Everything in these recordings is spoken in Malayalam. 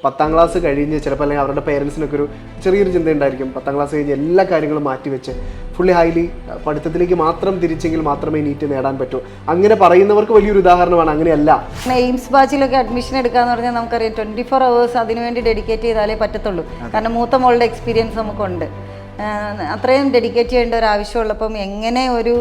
10ാം ക്ലാസ് കഴിഞ്ഞ് ചിലപ്പോൾ അല്ലെങ്കിൽ അവരുടെ പേരൻസിനൊക്കെ ഒരു ചെറിയൊരു ചിന്ത ഉണ്ടായിരിക്കും, 10ാം ക്ലാസ് കഴിഞ്ഞ് എല്ലാ കാര്യങ്ങളും മാറ്റിവെച്ച് ഫുള്ളി ഹൈലി പഠിത്തത്തിലേക്ക് മാത്രം തിരിച്ചെങ്കിൽ മാത്രമേ നീറ്റ് നേടാൻ പറ്റൂ. അങ്ങനെ പറയുന്നവർക്ക് വലിയൊരു ഉദാഹരണമാണ്. അങ്ങനെയല്ല. എയിംസ് ബാച്ചിലൊക്കെ അഡ്മിഷൻ എടുക്കാന്ന് പറഞ്ഞാൽ നമുക്കറിയാം 24 hours അതിനുവേണ്ടി ഡെഡിക്കേറ്റ് ചെയ്താലേ പറ്റത്തുള്ളൂ. കാരണം മൂത്ത മോളുടെ എക്സ്പീരിയൻസ് നമുക്കുണ്ട്. അത്രയും ഡെഡിക്കേറ്റ് ചെയ്യേണ്ട ഒരു ആവശ്യമുള്ളപ്പം എങ്ങനെ ഒരു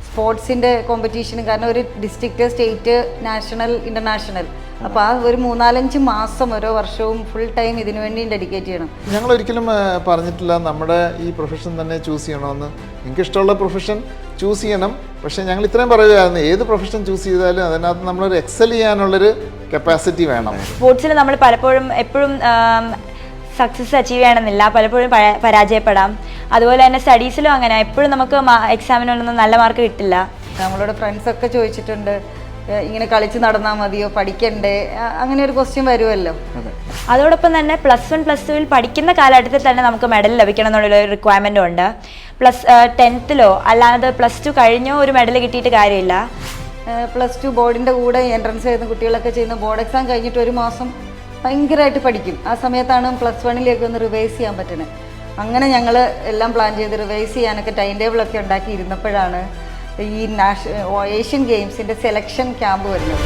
സ്പോർട്സിൻ്റെ കോമ്പറ്റീഷന്, കാരണം ഒരു ഡിസ്ട്രിക്റ്റ്, സ്റ്റേറ്റ്, നാഷണൽ, ഇൻ്റർനാഷണൽ, അപ്പോൾ ആ ഒരു 4-5 മാസം ഓരോ വർഷവും ഫുൾ ടൈം ഇതിനു വേണ്ടി ഡെഡിക്കേറ്റ് ചെയ്യണം. ഞങ്ങൾ ഒരിക്കലും പറഞ്ഞിട്ടില്ല നമ്മുടെ ഈ പ്രൊഫഷൻ തന്നെ ചൂസ് ചെയ്യണമെന്ന്. നിങ്ങൾക്ക് ഇഷ്ടമുള്ള പ്രൊഫഷൻ ചൂസ് ചെയ്യണം. പക്ഷേ ഞങ്ങൾ ഇത്രയും പറയുകയായിരുന്നു, ഏത് പ്രൊഫഷൻ ചൂസ് ചെയ്താലും അതിനകത്ത് നമ്മളൊരു എക്സൽ ചെയ്യാനുള്ളൊരു കപ്പാസിറ്റി വേണം. സ്പോർട്സിൽ നമ്മൾ പലപ്പോഴും എപ്പോഴും സക്സസ് അച്ചീവ് ചെയ്യണമെന്നില്ല, പലപ്പോഴും പരാജയപ്പെടാം. അതുപോലെ തന്നെ സ്റ്റഡീസിലും അങ്ങനെ എപ്പോഴും നമുക്ക് എക്സാമിനൊന്നും നല്ല മാർക്ക് കിട്ടില്ല. നമ്മളോട് ഫ്രണ്ട്സൊക്കെ ചോദിച്ചിട്ടുണ്ട്, ഇങ്ങനെ കളിച്ച് നടന്നാൽ മതിയോ, പഠിക്കണ്ടേ, അങ്ങനെ ഒരു ക്വസ്റ്റ്യൻ വരുമല്ലോ. അതോടൊപ്പം തന്നെ +1 +2 പഠിക്കുന്ന കാലഘട്ടത്തിൽ തന്നെ നമുക്ക് മെഡൽ ലഭിക്കണം എന്നുള്ളൊരു റിക്വയർമെൻറ്റും ഉണ്ട്. 10th അല്ലാതെ +2 കഴിഞ്ഞോ ഒരു മെഡൽ കിട്ടിയിട്ട് കാര്യമില്ല. +2 ബോർഡിൻ്റെ കൂടെ എൻട്രൻസ് എഴുതുന്ന കുട്ടികളൊക്കെ ചെയ്യുന്ന ബോർഡ് എക്സാം കഴിഞ്ഞിട്ട് ഒരു മാസം ഭയങ്കരമായിട്ട് പഠിക്കും. ആ സമയത്താണ് +1 ഒന്ന് റിവൈസ് ചെയ്യാൻ പറ്റുന്നത്. അങ്ങനെ ഞങ്ങൾ എല്ലാം പ്ലാൻ ചെയ്ത് റിവൈസ് ചെയ്യാനൊക്കെ ടൈം ടേബിളൊക്കെ ഉണ്ടാക്കി ഇരുന്നപ്പോഴാണ് ഈ ഏഷ്യൻ ഗെയിംസിൻ്റെ സെലക്ഷൻ ക്യാമ്പ് വരുന്നത്.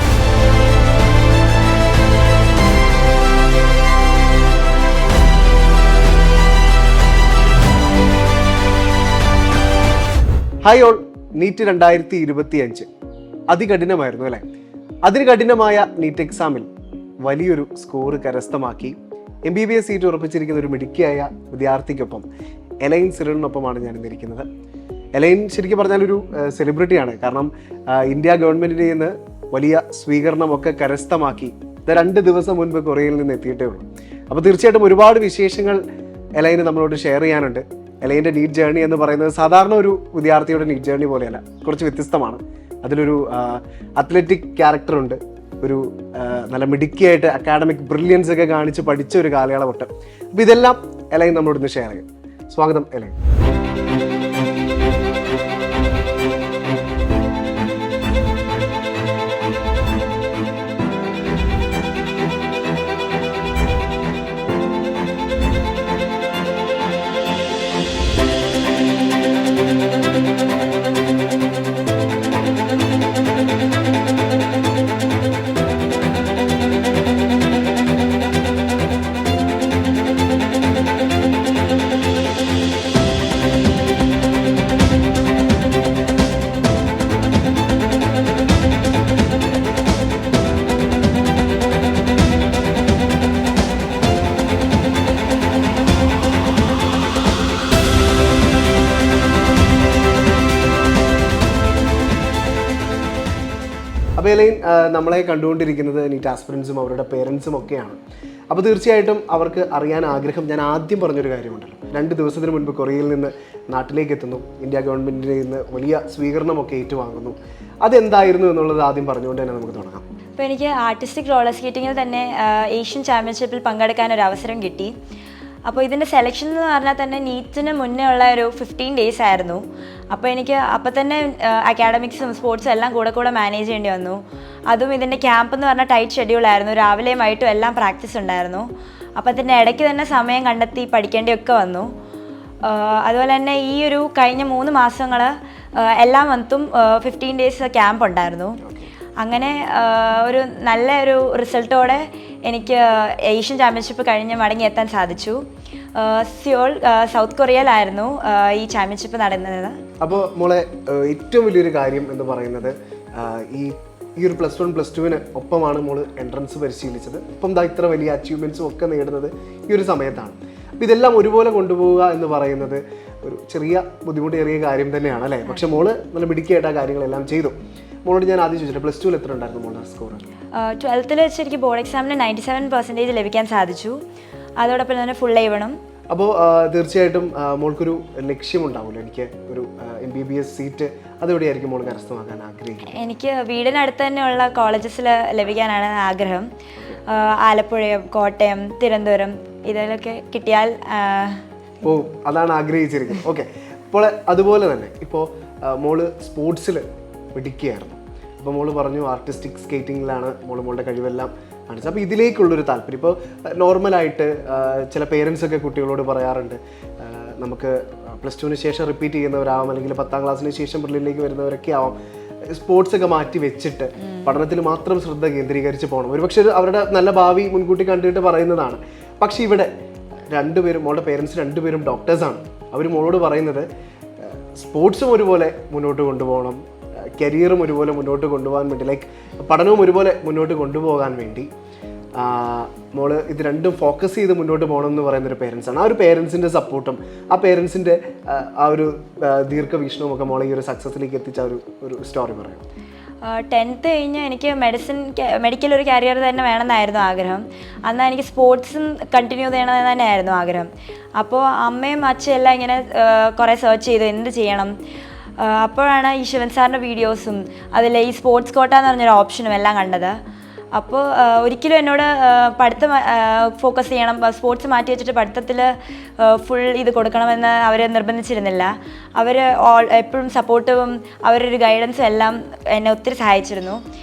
ഹായ് ഓൾ, നീറ്റ് 2025 അതികഠിനമായിരുന്നു അല്ലേ? അതികഠിനമായ നീറ്റ് എക്സാമിൽ വലിയൊരു സ്കോർ കരസ്ഥമാക്കി MBBS സീറ്റ് ഉറപ്പിച്ചിരിക്കുന്ന ഒരു മിടുക്കിയായ വിദ്യാർത്ഥിക്കൊപ്പം എലൈൻ സിറിലിനൊപ്പമാണ് ഞാൻ ഇന്നിരിക്കുന്നത്. എലൈൻ ശരിക്കും പറഞ്ഞാൽ ഒരു സെലിബ്രിറ്റിയാണ്. കാരണം ഇന്ത്യ ഗവൺമെൻറ്റിൻ്റെ നിന്ന് വലിയ സ്വീകരണമൊക്കെ കരസ്ഥമാക്കി 2 ദിവസം മുൻപ് കൊറിയയിൽ നിന്ന് എത്തിയിട്ടേ ഉള്ളൂ. അപ്പോൾ തീർച്ചയായിട്ടും ഒരുപാട് വിശേഷങ്ങൾ എലൈന് നമ്മളോട് ഷെയർ ചെയ്യാനുണ്ട്. എലൈൻ്റെ നീറ്റ് ജേർണി എന്ന് പറയുന്നത് സാധാരണ ഒരു വിദ്യാർത്ഥിയുടെ നീറ്റ് ജേർണി പോലെയല്ല, കുറച്ച് വ്യത്യസ്തമാണ്. അതിലൊരു അത്ലറ്റിക് ക്യാരക്ടറുണ്ട്, ഒരു നല്ല മിടുക്കിയായിട്ട് അക്കാഡമിക് ബ്രില്യൻസ് ഒക്കെ കാണിച്ച് പഠിച്ച ഒരു കാലയളവുണ്ട്. അപ്പോൾ ഇതെല്ലാം എലൈൻ നമ്മളോട് ഇന്ന് ഷെയർ ചെയ്യും. സ്വാഗതം എലൈൻ. അപ്പോൾ എലൈൻ, നമ്മളെ കണ്ടുകൊണ്ടിരിക്കുന്നത് നീറ്റ് ആസ്പിറൻസും അവരുടെ പേരൻസും ഒക്കെയാണ്. അപ്പോൾ തീർച്ചയായിട്ടും അവർക്ക് അറിയാൻ ആഗ്രഹം, ഞാൻ ആദ്യം പറഞ്ഞൊരു കാര്യമുണ്ടല്ലോ, 2 ദിവസത്തിന് മുൻപ് കൊറിയയിൽ നിന്ന് നാട്ടിലേക്ക് എത്തുന്നു, ഇന്ത്യ ഗവൺമെൻറ്റിൻ്റെ നിന്ന് വലിയ സ്വീകരണമൊക്കെ ഏറ്റുവാങ്ങുന്നു. അതെന്തായിരുന്നു എന്നുള്ളത് ആദ്യം പറഞ്ഞുകൊണ്ട് തന്നെ നമുക്ക് തുടങ്ങാം. അപ്പോൾ എനിക്ക് ആർട്ടിസ്റ്റിക് റോളർ സ്കേറ്റിങ്ങിൽ തന്നെ ഏഷ്യൻ ചാമ്പ്യൻഷിപ്പിൽ പങ്കെടുക്കാൻ ഒരു അവസരം കിട്ടി. അപ്പോൾ ഇതിൻ്റെ സെലക്ഷൻ എന്ന് പറഞ്ഞാൽ തന്നെ നീറ്റിന് മുന്നേ ഉള്ള ഒരു 15 days ആയിരുന്നു. അപ്പോൾ എനിക്ക് അപ്പം തന്നെ അക്കാഡമിക്സും സ്പോർട്സും എല്ലാം കൂടെ മാനേജ് ചെയ്യേണ്ടി വന്നു. അതും ഇതിൻ്റെ ക്യാമ്പ് എന്ന് പറഞ്ഞാൽ ടൈറ്റ് ഷെഡ്യൂളായിരുന്നു, രാവിലെയും വൈകിട്ടും എല്ലാം പ്രാക്ടീസ് ഉണ്ടായിരുന്നു. അപ്പോൾ അതിൻ്റെ ഇടയ്ക്ക് തന്നെ സമയം കണ്ടെത്തി പഠിക്കേണ്ടിയൊക്കെ വന്നു. അതുപോലെ തന്നെ ഈ ഒരു കഴിഞ്ഞ 3 മാസങ്ങൾ എല്ലാ മന്തും 15 days ക്യാമ്പ് ഉണ്ടായിരുന്നു. അങ്ങനെ ഒരു നല്ല ഒരു റിസൾട്ടോടെ എനിക്ക് ഏഷ്യൻ ചാമ്പ്യൻഷിപ്പ് കഴിഞ്ഞ് മടങ്ങിയെത്താൻ സാധിച്ചു. സിയോൾ, സൗത്ത് കൊറിയയിലായിരുന്നു ഈ ചാമ്പ്യൻഷിപ്പ് നടന്നത്. അപ്പോൾ മോളെ, ഏറ്റവും വലിയൊരു കാര്യം എന്ന് പറയുന്നത് ഈ ഒരു +1 +2 ഒപ്പമാണ് മോള് എൻട്രൻസ് പരിശീലിച്ചത്. ഇപ്പം ഇത്ര വലിയ അച്ചീവ്മെൻറ്റ്സും ഒക്കെ നേടുന്നത് ഈ ഒരു സമയത്താണ്. അപ്പോൾ ഇതെല്ലാം ഒരുപോലെ കൊണ്ടുപോവുക എന്ന് പറയുന്നത് ഒരു ചെറിയ ബുദ്ധിമുട്ടേറിയ കാര്യം തന്നെയാണ് അല്ലേ? പക്ഷെ മോള് നല്ല മിടുക്കിയായിട്ട് ആ കാര്യങ്ങളെല്ലാം ചെയ്തു. മോളോട് ഞാൻ ആദ്യം ചോദിച്ചിട്ട് +2 എത്ര ഉണ്ടായിരുന്നു മോളുടെ സ്കോർ? 12th വെച്ച് എനിക്ക് ബോർഡ് എക്സാമിന് 97% ലഭിക്കാൻ സാധിച്ചു. അതോടൊപ്പം തന്നെ ഫുൾ എ1. അപ്പോൾ തീർച്ചയായിട്ടും മോൾക്കൊരു ലക്ഷ്യമുണ്ടാവുമല്ലോ, എനിക്ക് ഒരു MBBS സീറ്റ്, അതെവിടെയായിരിക്കും മോൾ കരസ്ഥമാക്കാൻ ആഗ്രഹിക്കുന്നത്? എനിക്ക് വീടിനടുത്ത് തന്നെയുള്ള കോളേജസിൽ ലഭിക്കാനാണ് ആഗ്രഹം. ആലപ്പുഴ, കോട്ടയം, തിരുവനന്തപുരം ഇതിലൊക്കെ കിട്ടിയാൽ അതാണ് ആഗ്രഹിച്ചിരിക്കുന്നത്. ഓക്കെ. അപ്പോൾ അതുപോലെ തന്നെ ഇപ്പോൾ മോള് സ്പോർട്സിൽ മിടുക്കിയായിരുന്നു. അപ്പോൾ മോള് പറഞ്ഞു ആർട്ടിസ്റ്റിക് സ്കേറ്റിങ്ങിലാണ് മോളുടെ കഴിവെല്ലാം കാണിച്ചത്. അപ്പോൾ ഇതിലേക്കുള്ളൊരു താല്പര്യം ഇപ്പോൾ നോർമലായിട്ട് ചില പേരൻസൊക്കെ കുട്ടികളോട് പറയാറുണ്ട്, നമുക്ക് +2 ശേഷം റിപ്പീറ്റ് ചെയ്യുന്നവരാവാം, അല്ലെങ്കിൽ 10ാം ക്ലാസ്സിന് ശേഷം ബ്രില്ലിലേക്ക് വരുന്നവരൊക്കെ ആവാം, സ്പോർട്സൊക്കെ മാറ്റി വെച്ചിട്ട് പഠനത്തിൽ മാത്രം ശ്രദ്ധ കേന്ദ്രീകരിച്ച് പോകണം. ഒരുപക്ഷെ അവരുടെ നല്ല ഭാവി മുൻകൂട്ടി കണ്ടിട്ട് പറയുന്നതാണ്. പക്ഷേ ഇവിടെ മോളുടെ പേരൻസ് രണ്ടുപേരും ഡോക്ടേഴ്സാണ്. അവർ മോളോട് പറയുന്നത് സ്പോർട്സും ഒരുപോലെ മുന്നോട്ട് കൊണ്ടുപോകണം, കരിയറും ഒരുപോലെ മുന്നോട്ട് കൊണ്ടുപോകാൻ വേണ്ടി, ലൈക്ക് പഠനവും ഒരുപോലെ മുന്നോട്ട് കൊണ്ടുപോകാൻ വേണ്ടി മോള് ഇത് രണ്ടും ഫോക്കസ് ചെയ്ത് മുന്നോട്ട് പോകണം എന്ന് പറയുന്നൊരു പേരൻസാണ്. ആ ഒരു പേരൻസിൻ്റെ സപ്പോർട്ടും ആ പേരൻസിൻ്റെ ആ ഒരു ദീർഘവീക്ഷണവും ഒക്കെ മോളെ ഈ ഒരു സക്സസ്സിലേക്ക് എത്തിച്ച ഒരു സ്റ്റോറി പറയാം. 10th കഴിഞ്ഞ് എനിക്ക് മെഡിക്കൽ ഒരു കരിയർ തന്നെ വേണമെന്നായിരുന്നു ആഗ്രഹം. അന്ന് എനിക്ക് സ്പോർട്സും കണ്ടിന്യൂ ചെയ്യണമെന്ന് തന്നെയായിരുന്നു ആഗ്രഹം. അപ്പോൾ അമ്മയും അച്ഛനും എല്ലാം ഇങ്ങനെ കുറേ സെർച്ച് ചെയ്തു എന്ത് ചെയ്യണം. അപ്പോഴാണ് ഈ ശിവൻ സാറിൻ്റെ വീഡിയോസും അതിൽ ഈ സ്പോർട്സ് കോട്ട എന്ന് പറഞ്ഞൊരു ഓപ്ഷനും എല്ലാം കണ്ടത്. അപ്പോൾ ഒരിക്കലും എന്നോട് പഠിത്തം ഫോക്കസ് ചെയ്യണം, സ്പോർട്സ് മാറ്റി വെച്ചിട്ട് പഠിത്തത്തിൽ ഫുൾ ഇത് കൊടുക്കണമെന്ന് അവർ നിർബന്ധിച്ചിരുന്നില്ല. അവർ എപ്പോഴും സപ്പോർട്ടീവും അവരൊരു ഗൈഡൻസും എല്ലാം എന്നെ ഒത്തിരി സഹായിച്ചിരുന്നു.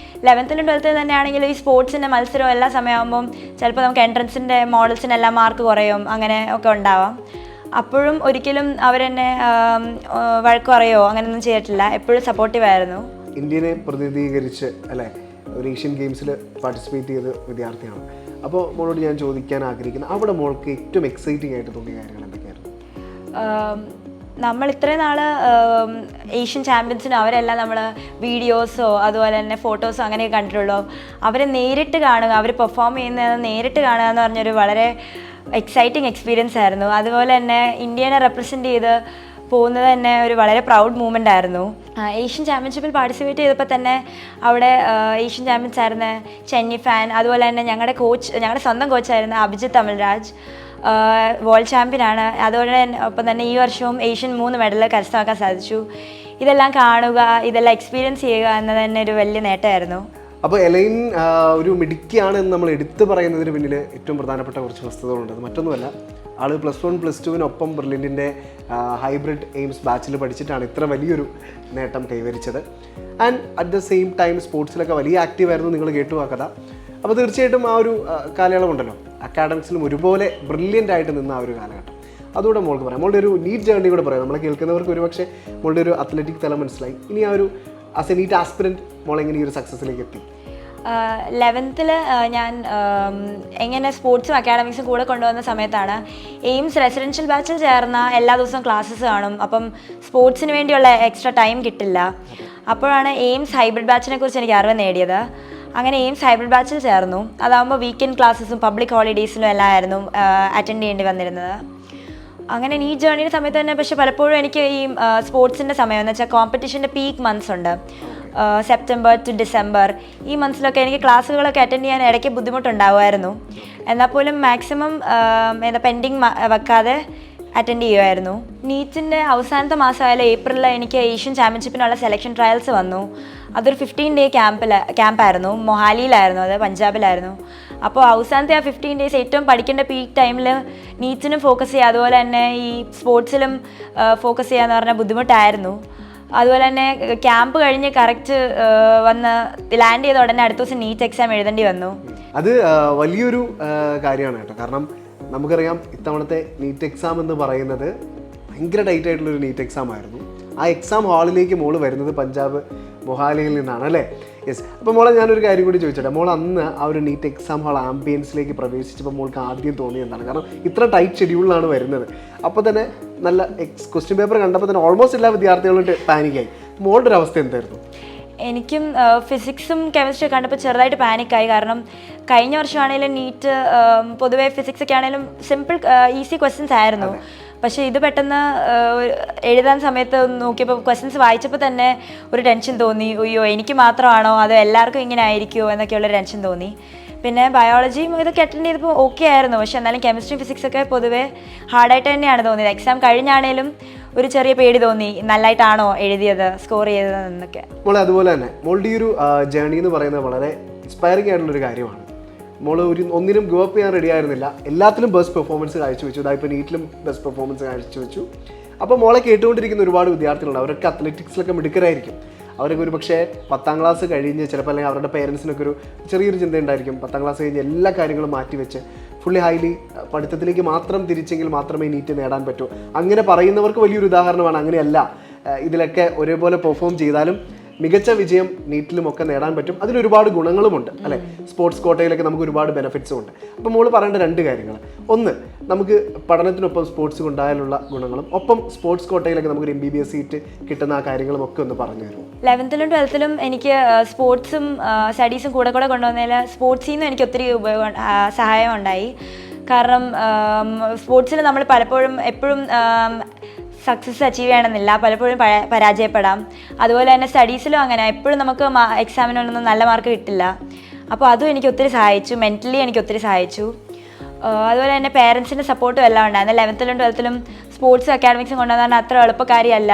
11th ലും 12th ലും തന്നെയാണെങ്കിൽ ഈ സ്പോർട്സിൻ്റെ മത്സരവും എല്ലാ സമയമാകുമ്പം ചിലപ്പോൾ നമുക്ക് എൻട്രൻസിൻ്റെ മോഡൽസിനെല്ലാം മാർക്ക് കുറയും, അങ്ങനെ ഒക്കെ ഉണ്ടാവാം. അപ്പോഴും ഒരിക്കലും അവരെന്നെ വഴക്ക് പറയുകയോ അങ്ങനെയൊന്നും ചെയ്തിട്ടില്ല, എപ്പോഴും സപ്പോർട്ടീവായിരുന്നു. ഇന്ത്യനെ പ്രതിനിധീകരിച്ച് അല്ലേ ഒരു ഏഷ്യൻ ഗെയിംസിൽ പാർട്ടിസിപ്പേറ്റ് ചെയ്ത വിദ്യാർത്ഥിയാണ്. അപ്പോൾ മോളോട് ഞാൻ ചോദിക്കാൻ ആഗ്രഹിക്കുന്നത്, അവിടെ മോൾക്ക് ഏറ്റവും എക്സൈറ്റിംഗ് ആയിട്ട് തോന്നിയ കാര്യങ്ങൾ എന്തൊക്കെയായിരുന്നു? നമ്മൾ ഇത്രയും നാൾ ഏഷ്യൻ ചാമ്പ്യൻസിനും അവരെല്ലാം നമ്മൾ വീഡിയോസോ അതുപോലെ തന്നെ ഫോട്ടോസോ അങ്ങനെയൊക്കെ കണ്ടിട്ടുള്ളൂ. അവരെ നേരിട്ട് കാണുക, അവർ പെർഫോം ചെയ്യുന്നത് നേരിട്ട് കാണുക എന്ന് പറഞ്ഞൊരു വളരെ എക്സൈറ്റിംഗ് എക്സ്പീരിയൻസ് ആയിരുന്നു. അതുപോലെ തന്നെ ഇന്ത്യനെ റെപ്രസെൻറ്റ് ചെയ്ത് പോകുന്നത് തന്നെ ഒരു വളരെ പ്രൗഡ് മൂമെൻ്റ് ആയിരുന്നു. ഏഷ്യൻ ചാമ്പ്യൻഷിപ്പിൽ പാർട്ടിസിപ്പേറ്റ് ചെയ്തപ്പോൾ തന്നെ അവിടെ ഏഷ്യൻ ചാമ്പ്യൻസ് ആയിരുന്ന ചെന്നി ഫാൻ, അതുപോലെ തന്നെ ഞങ്ങളുടെ സ്വന്തം കോച്ചായിരുന്ന അഭിജിത്ത് അമൽരാജ് വേൾഡ് ചാമ്പ്യനാണ്. അതുപോലെ തന്നെ ഒപ്പം തന്നെ ഈ വർഷവും ഏഷ്യൻ 3 മെഡൽ കരസ്ഥമാക്കാൻ സാധിച്ചു. ഇതെല്ലാം കാണുക, ഇതെല്ലാം എക്സ്പീരിയൻസ് ചെയ്യുക എന്നത് തന്നെ ഒരു വലിയ നേട്ടമായിരുന്നു. അപ്പോൾ എലൈൻ ഒരു മിടുക്കിയാണ് എന്ന് നമ്മൾ എടുത്തു പറയുന്നതിന് പിന്നിൽ ഏറ്റവും പ്രധാനപ്പെട്ട കുറച്ച് വസ്തുതകളുണ്ട്. മറ്റൊന്നുമല്ല, ആൾ +1 +2 ബ്രില്ലിൻ്റെ ഹൈബ്രിഡ് എയിംസ് ബാച്ചിൽ പഠിച്ചിട്ടാണ് ഇത്ര വലിയൊരു നേട്ടം കൈവരിച്ചത്. And at the same time സ്പോർട്സിലൊക്കെ വലിയ ആക്റ്റീവായിരുന്നു, നിങ്ങൾ കേട്ടു ആ കഥ. അപ്പോൾ തീർച്ചയായിട്ടും ആ ഒരു കാലയളവുണ്ടല്ലോ, അക്കാഡമിക്സിലും ഒരുപോലെ ബ്രില്യൻ്റ് ആയിട്ട് നിന്ന ആ ഒരു കാലഘട്ടം, അതുകൂടെ മോൾക്ക് പറയാം. മോളുടെ ഒരു നീറ്റ് ജേർണി കൂടെ പറയാം. നമ്മളെ കേൾക്കുന്നവർക്ക് ഒരുപക്ഷെ മോളുടെ ഒരു അത്ലറ്റിക് തലം മനസ്സിലായി. ഇനി ആ ഒരു ആസ് എ നീറ്റ് ആസ്പിരൻറ്റ് മോളെങ്ങനെ ഈ ഒരു സക്സസ്സിലേക്ക് എത്തി? 11th ഞാൻ എങ്ങനെ സ്പോർട്സും അക്കാഡമിക്സും കൂടെ കൊണ്ടുവന്ന സമയത്താണ് എയിംസ് റെസിഡൻഷ്യൽ ബാച്ചിൽ ചേർന്ന എല്ലാ ദിവസവും ക്ലാസ്സസ് കാണും. അപ്പം സ്പോർട്സിന് വേണ്ടിയുള്ള എക്സ്ട്രാ ടൈം കിട്ടില്ല. അപ്പോഴാണ് എയിംസ് ഹൈബ്രിഡ് ബാച്ചിനെ കുറിച്ച് എനിക്ക് അറിവ് നേടിയത്. അങ്ങനെ എയിംസ് ഹൈബ്രിഡ് ബാച്ചിൽ ചേർന്നു. അതാകുമ്പോൾ വീക്കെൻഡ് ക്ലാസ്സസും പബ്ലിക് ഹോളിഡേയ്സിലും എല്ലാം ആയിരുന്നു അറ്റൻഡ് ചെയ്യേണ്ടി വന്നിരുന്നത്. അങ്ങനെ ഈ ജേർണിയുടെ സമയത്ത് തന്നെ പക്ഷേ പലപ്പോഴും എനിക്ക് ഈ സ്പോർട്സിൻ്റെ സമയം എന്ന് വെച്ചാൽ കോമ്പറ്റീഷൻ്റെ പീക്ക് മന്ത്സ് ഉണ്ട്, സെപ്റ്റംബർ ടു ഡിസംബർ. ഈ മന്ത്സിലൊക്കെ എനിക്ക് ക്ലാസ്സുകളൊക്കെ അറ്റൻഡ് ചെയ്യാൻ ഇടയ്ക്ക് ബുദ്ധിമുട്ടുണ്ടാവുമായിരുന്നു. എന്നാൽ പോലും മാക്സിമം പെൻഡിങ് വെക്കാതെ അറ്റൻഡ് ചെയ്യുമായിരുന്നു. നീറ്റിൻ്റെ അവസാനത്തെ മാസമായാലും ഏപ്രിലിൽ എനിക്ക് ഏഷ്യൻ ചാമ്പ്യൻഷിപ്പിനുള്ള സെലക്ഷൻ ട്രയൽസ് വന്നു. അതൊരു 15 day ക്യാമ്പായിരുന്നു. മൊഹാലിയിലായിരുന്നു, അത് പഞ്ചാബിലായിരുന്നു. അപ്പോൾ അവസാനത്തെ ആ 15 days ഏറ്റവും പഠിക്കേണ്ട പീക്ക് ടൈമിൽ നീറ്റിനും ഫോക്കസ് ചെയ്യുക, അതുപോലെ തന്നെ ഈ സ്പോർട്സിലും ഫോക്കസ് ചെയ്യുക എന്ന് പറഞ്ഞാൽ ബുദ്ധിമുട്ടായിരുന്നു. അതുപോലെ തന്നെ ക്യാമ്പ് കഴിഞ്ഞ് കറക്റ്റ് വന്ന് ലാൻഡ് ചെയ്ത ഉടനെ അടുത്ത ദിവസം നീറ്റ് എക്സാം എഴുതേണ്ടി വന്നു. അത് വലിയൊരു കാര്യമാണ് കേട്ടോ. കാരണം നമുക്കറിയാം ഇത്തവണത്തെ നീറ്റ് എക്സാം എന്ന് പറയുന്നത് ഭയങ്കര ടൈറ്റ് ആയിട്ടുള്ളൊരു നീറ്റ് എക്സാം ആയിരുന്നു. ആ എക്സാം ഹാളിലേക്ക് മോള് വരുന്നത് പഞ്ചാബ് മൊഹാലിയിൽ നിന്നാണ് അല്ലേ? യെസ്. അപ്പോൾ മോളെ ഞാനൊരു കാര്യം കൂടി ചോദിച്ചോട്ടെ, മോൾ അന്ന് ആ ഒരു നീറ്റ് എക്സാം ഹാൾ ആംബിയൻസിലേക്ക് പ്രവേശിച്ചപ്പോൾ മോൾക്ക് ആദ്യം തോന്നിയത് എന്താണ്? കാരണം ഇത്ര ടൈറ്റ് ഷെഡ്യൂളിലാണ് വരുന്നത്. അപ്പോൾ തന്നെ നല്ല ക്വസ്റ്റ്യൻ പേപ്പർ കണ്ടപ്പോൾ തന്നെ ഓൾമോസ്റ്റ് എല്ലാ വിദ്യാർത്ഥികളും പാനിക്കായി. മോളുടെ ഒരു അവസ്ഥ എന്തായിരുന്നു? എനിക്കും ഫിസിക്സും കെമിസ്ട്രി കണ്ടപ്പോൾ ചെറുതായിട്ട് പാനിക്കായി. കാരണം കഴിഞ്ഞ വർഷമാണെങ്കിലും നീറ്റ് പൊതുവേ ഫിസിക്സൊക്കെ ആണെങ്കിലും സിമ്പിൾ ഈസി ക്വസ്റ്റ്യൻസ് ആയിരുന്നു. പക്ഷേ ഇത് പെട്ടെന്ന് എഴുതാൻ സമയത്ത് നോക്കിയപ്പോൾ ക്വസ്റ്റ്യൻസ് വായിച്ചപ്പോൾ തന്നെ ഒരു ടെൻഷൻ തോന്നി. അയ്യോ എനിക്ക് മാത്രമാണോ അതോ എല്ലാവർക്കും ഇങ്ങനെ ആയിരിക്കുമോ എന്നൊക്കെയുള്ളൊരു ടെൻഷൻ തോന്നി. പിന്നെ ബയോളജിയും ഇതൊക്കെ അറ്റൻഡ് ചെയ്തപ്പോൾ ഓക്കെ ആയിരുന്നു. പക്ഷെ എന്നാലും കെമിസ്ട്രി ഫിസിക്സൊക്കെ പൊതുവേ ഹാർഡായിട്ട് തന്നെയാണ് തോന്നിയത്. എക്സാം കഴിഞ്ഞാണേലും ഒരു ചെറിയ പേടി തോന്നി, നല്ലതായിട്ടാണോ എഴുതിയത്, സ്കോർ ചെയ്തത് എന്നൊക്കെ. മോളെ അതുപോലെ തന്നെ മോളുടെ ഈ ഒരു ജേർണി എന്ന് പറയുന്നത് വളരെ ഇൻസ്പയറിംഗ് ആയിട്ടുള്ളൊരു കാര്യമാണ്. മോള് ഒന്നിനും ഗോ അപ്പ് ചെയ്യാൻ റെഡി ആയിരുന്നില്ല, എല്ലാത്തിലും ബെസ്റ്റ് പെർഫോമൻസ് കാഴ്ചവെച്ചു. ഇപ്പോൾ നീറ്റിലും ബെസ്റ്റ് പെർഫോമൻസ് കാഴ്ചവെച്ചു. അപ്പോൾ മോളെ കേട്ടുകൊണ്ടിരിക്കുന്ന ഒരുപാട് വിദ്യാർത്ഥികളുണ്ട്, അവരൊക്കെ അത്ലറ്റിക്സിലൊക്കെ മിടുക്കരായിരിക്കും. അവരൊക്കെ ഒരു പക്ഷേ 10ാം ക്ലാസ് കഴിഞ്ഞ് ചിലപ്പോൾ അല്ലെങ്കിൽ അവരുടെ പേരൻസിനൊക്കെ ഒരു ചെറിയൊരു ചിന്ത ഉണ്ടായിരിക്കും. 10ാം ക്ലാസ് കഴിഞ്ഞ് എല്ലാ കാര്യങ്ങളും മാറ്റിവെച്ച് ഫുള്ളി ഹൈലി പഠിത്തത്തിലേക്ക് മാത്രം തിരിച്ചെങ്കിൽ മാത്രമേ നീറ്റ് നേടാൻ പറ്റൂ. അങ്ങനെ പറയുന്നവർക്ക് വലിയൊരു ഉദാഹരണമാണ്. അങ്ങനെയല്ല, ഇതിലൊക്കെ ഒരേപോലെ പെർഫോം ചെയ്താലും മികച്ച വിജയം നീറ്റിലുമൊക്കെ നേടാൻ പറ്റും. അതിലൊരുപാട് ഗുണങ്ങളുമുണ്ട് അല്ലേ. സ്പോർട്സ് കോട്ടയിലൊക്കെ നമുക്ക് ഒരുപാട് ബെനിഫിറ്റ്സും ഉണ്ട്. അപ്പോൾ മോള് പറയേണ്ട 2 കാര്യങ്ങൾ. ഒന്ന്, നമുക്ക് പഠനത്തിനൊപ്പം സ്പോർട്സ് കൊണ്ടായാലുള്ള ഗുണങ്ങളും, ഒപ്പം സ്പോർട്സ് കോട്ടയിലൊക്കെ നമുക്കൊരു MBBS സീറ്റ് കിട്ടുന്ന ആ കാര്യങ്ങളും ഒക്കെ ഒന്ന് പറഞ്ഞു തരും. 11th-ലും 12th-ലും എനിക്ക് സ്പോർട്സും സ്റ്റഡീസും കൂടെ കൊണ്ടുവന്നതിൽ സ്പോർട്സിൽ നിന്നും എനിക്ക് ഒത്തിരി സഹായം ഉണ്ടായി. കാരണം സ്പോർട്സിൽ നമ്മൾ പലപ്പോഴും എപ്പോഴും സക്സസ് അച്ചീവ് ചെയ്യണമെന്നില്ല, പലപ്പോഴും പരാജയപ്പെടാം. അതുപോലെ തന്നെ സ്റ്റഡീസിലും അങ്ങനെ എപ്പോഴും നമുക്ക് എക്സാമിനൊന്നും നല്ല മാർക്ക് കിട്ടില്ല. അപ്പോൾ അതും എനിക്ക് ഒത്തിരി സഹായിച്ചു, മെൻ്റലി എനിക്ക് ഒത്തിരി സഹായിച്ചു. അതുപോലെ തന്നെ പേരൻസിൻ്റെ സപ്പോർട്ടും എല്ലാം ഉണ്ടായിരുന്നു. 11th-ലും 12th-ലും സ്പോർട്സും അക്കാഡമിക്സും കൊണ്ടുവന്നാൽ അത്ര എളുപ്പക്കാരിയല്ല.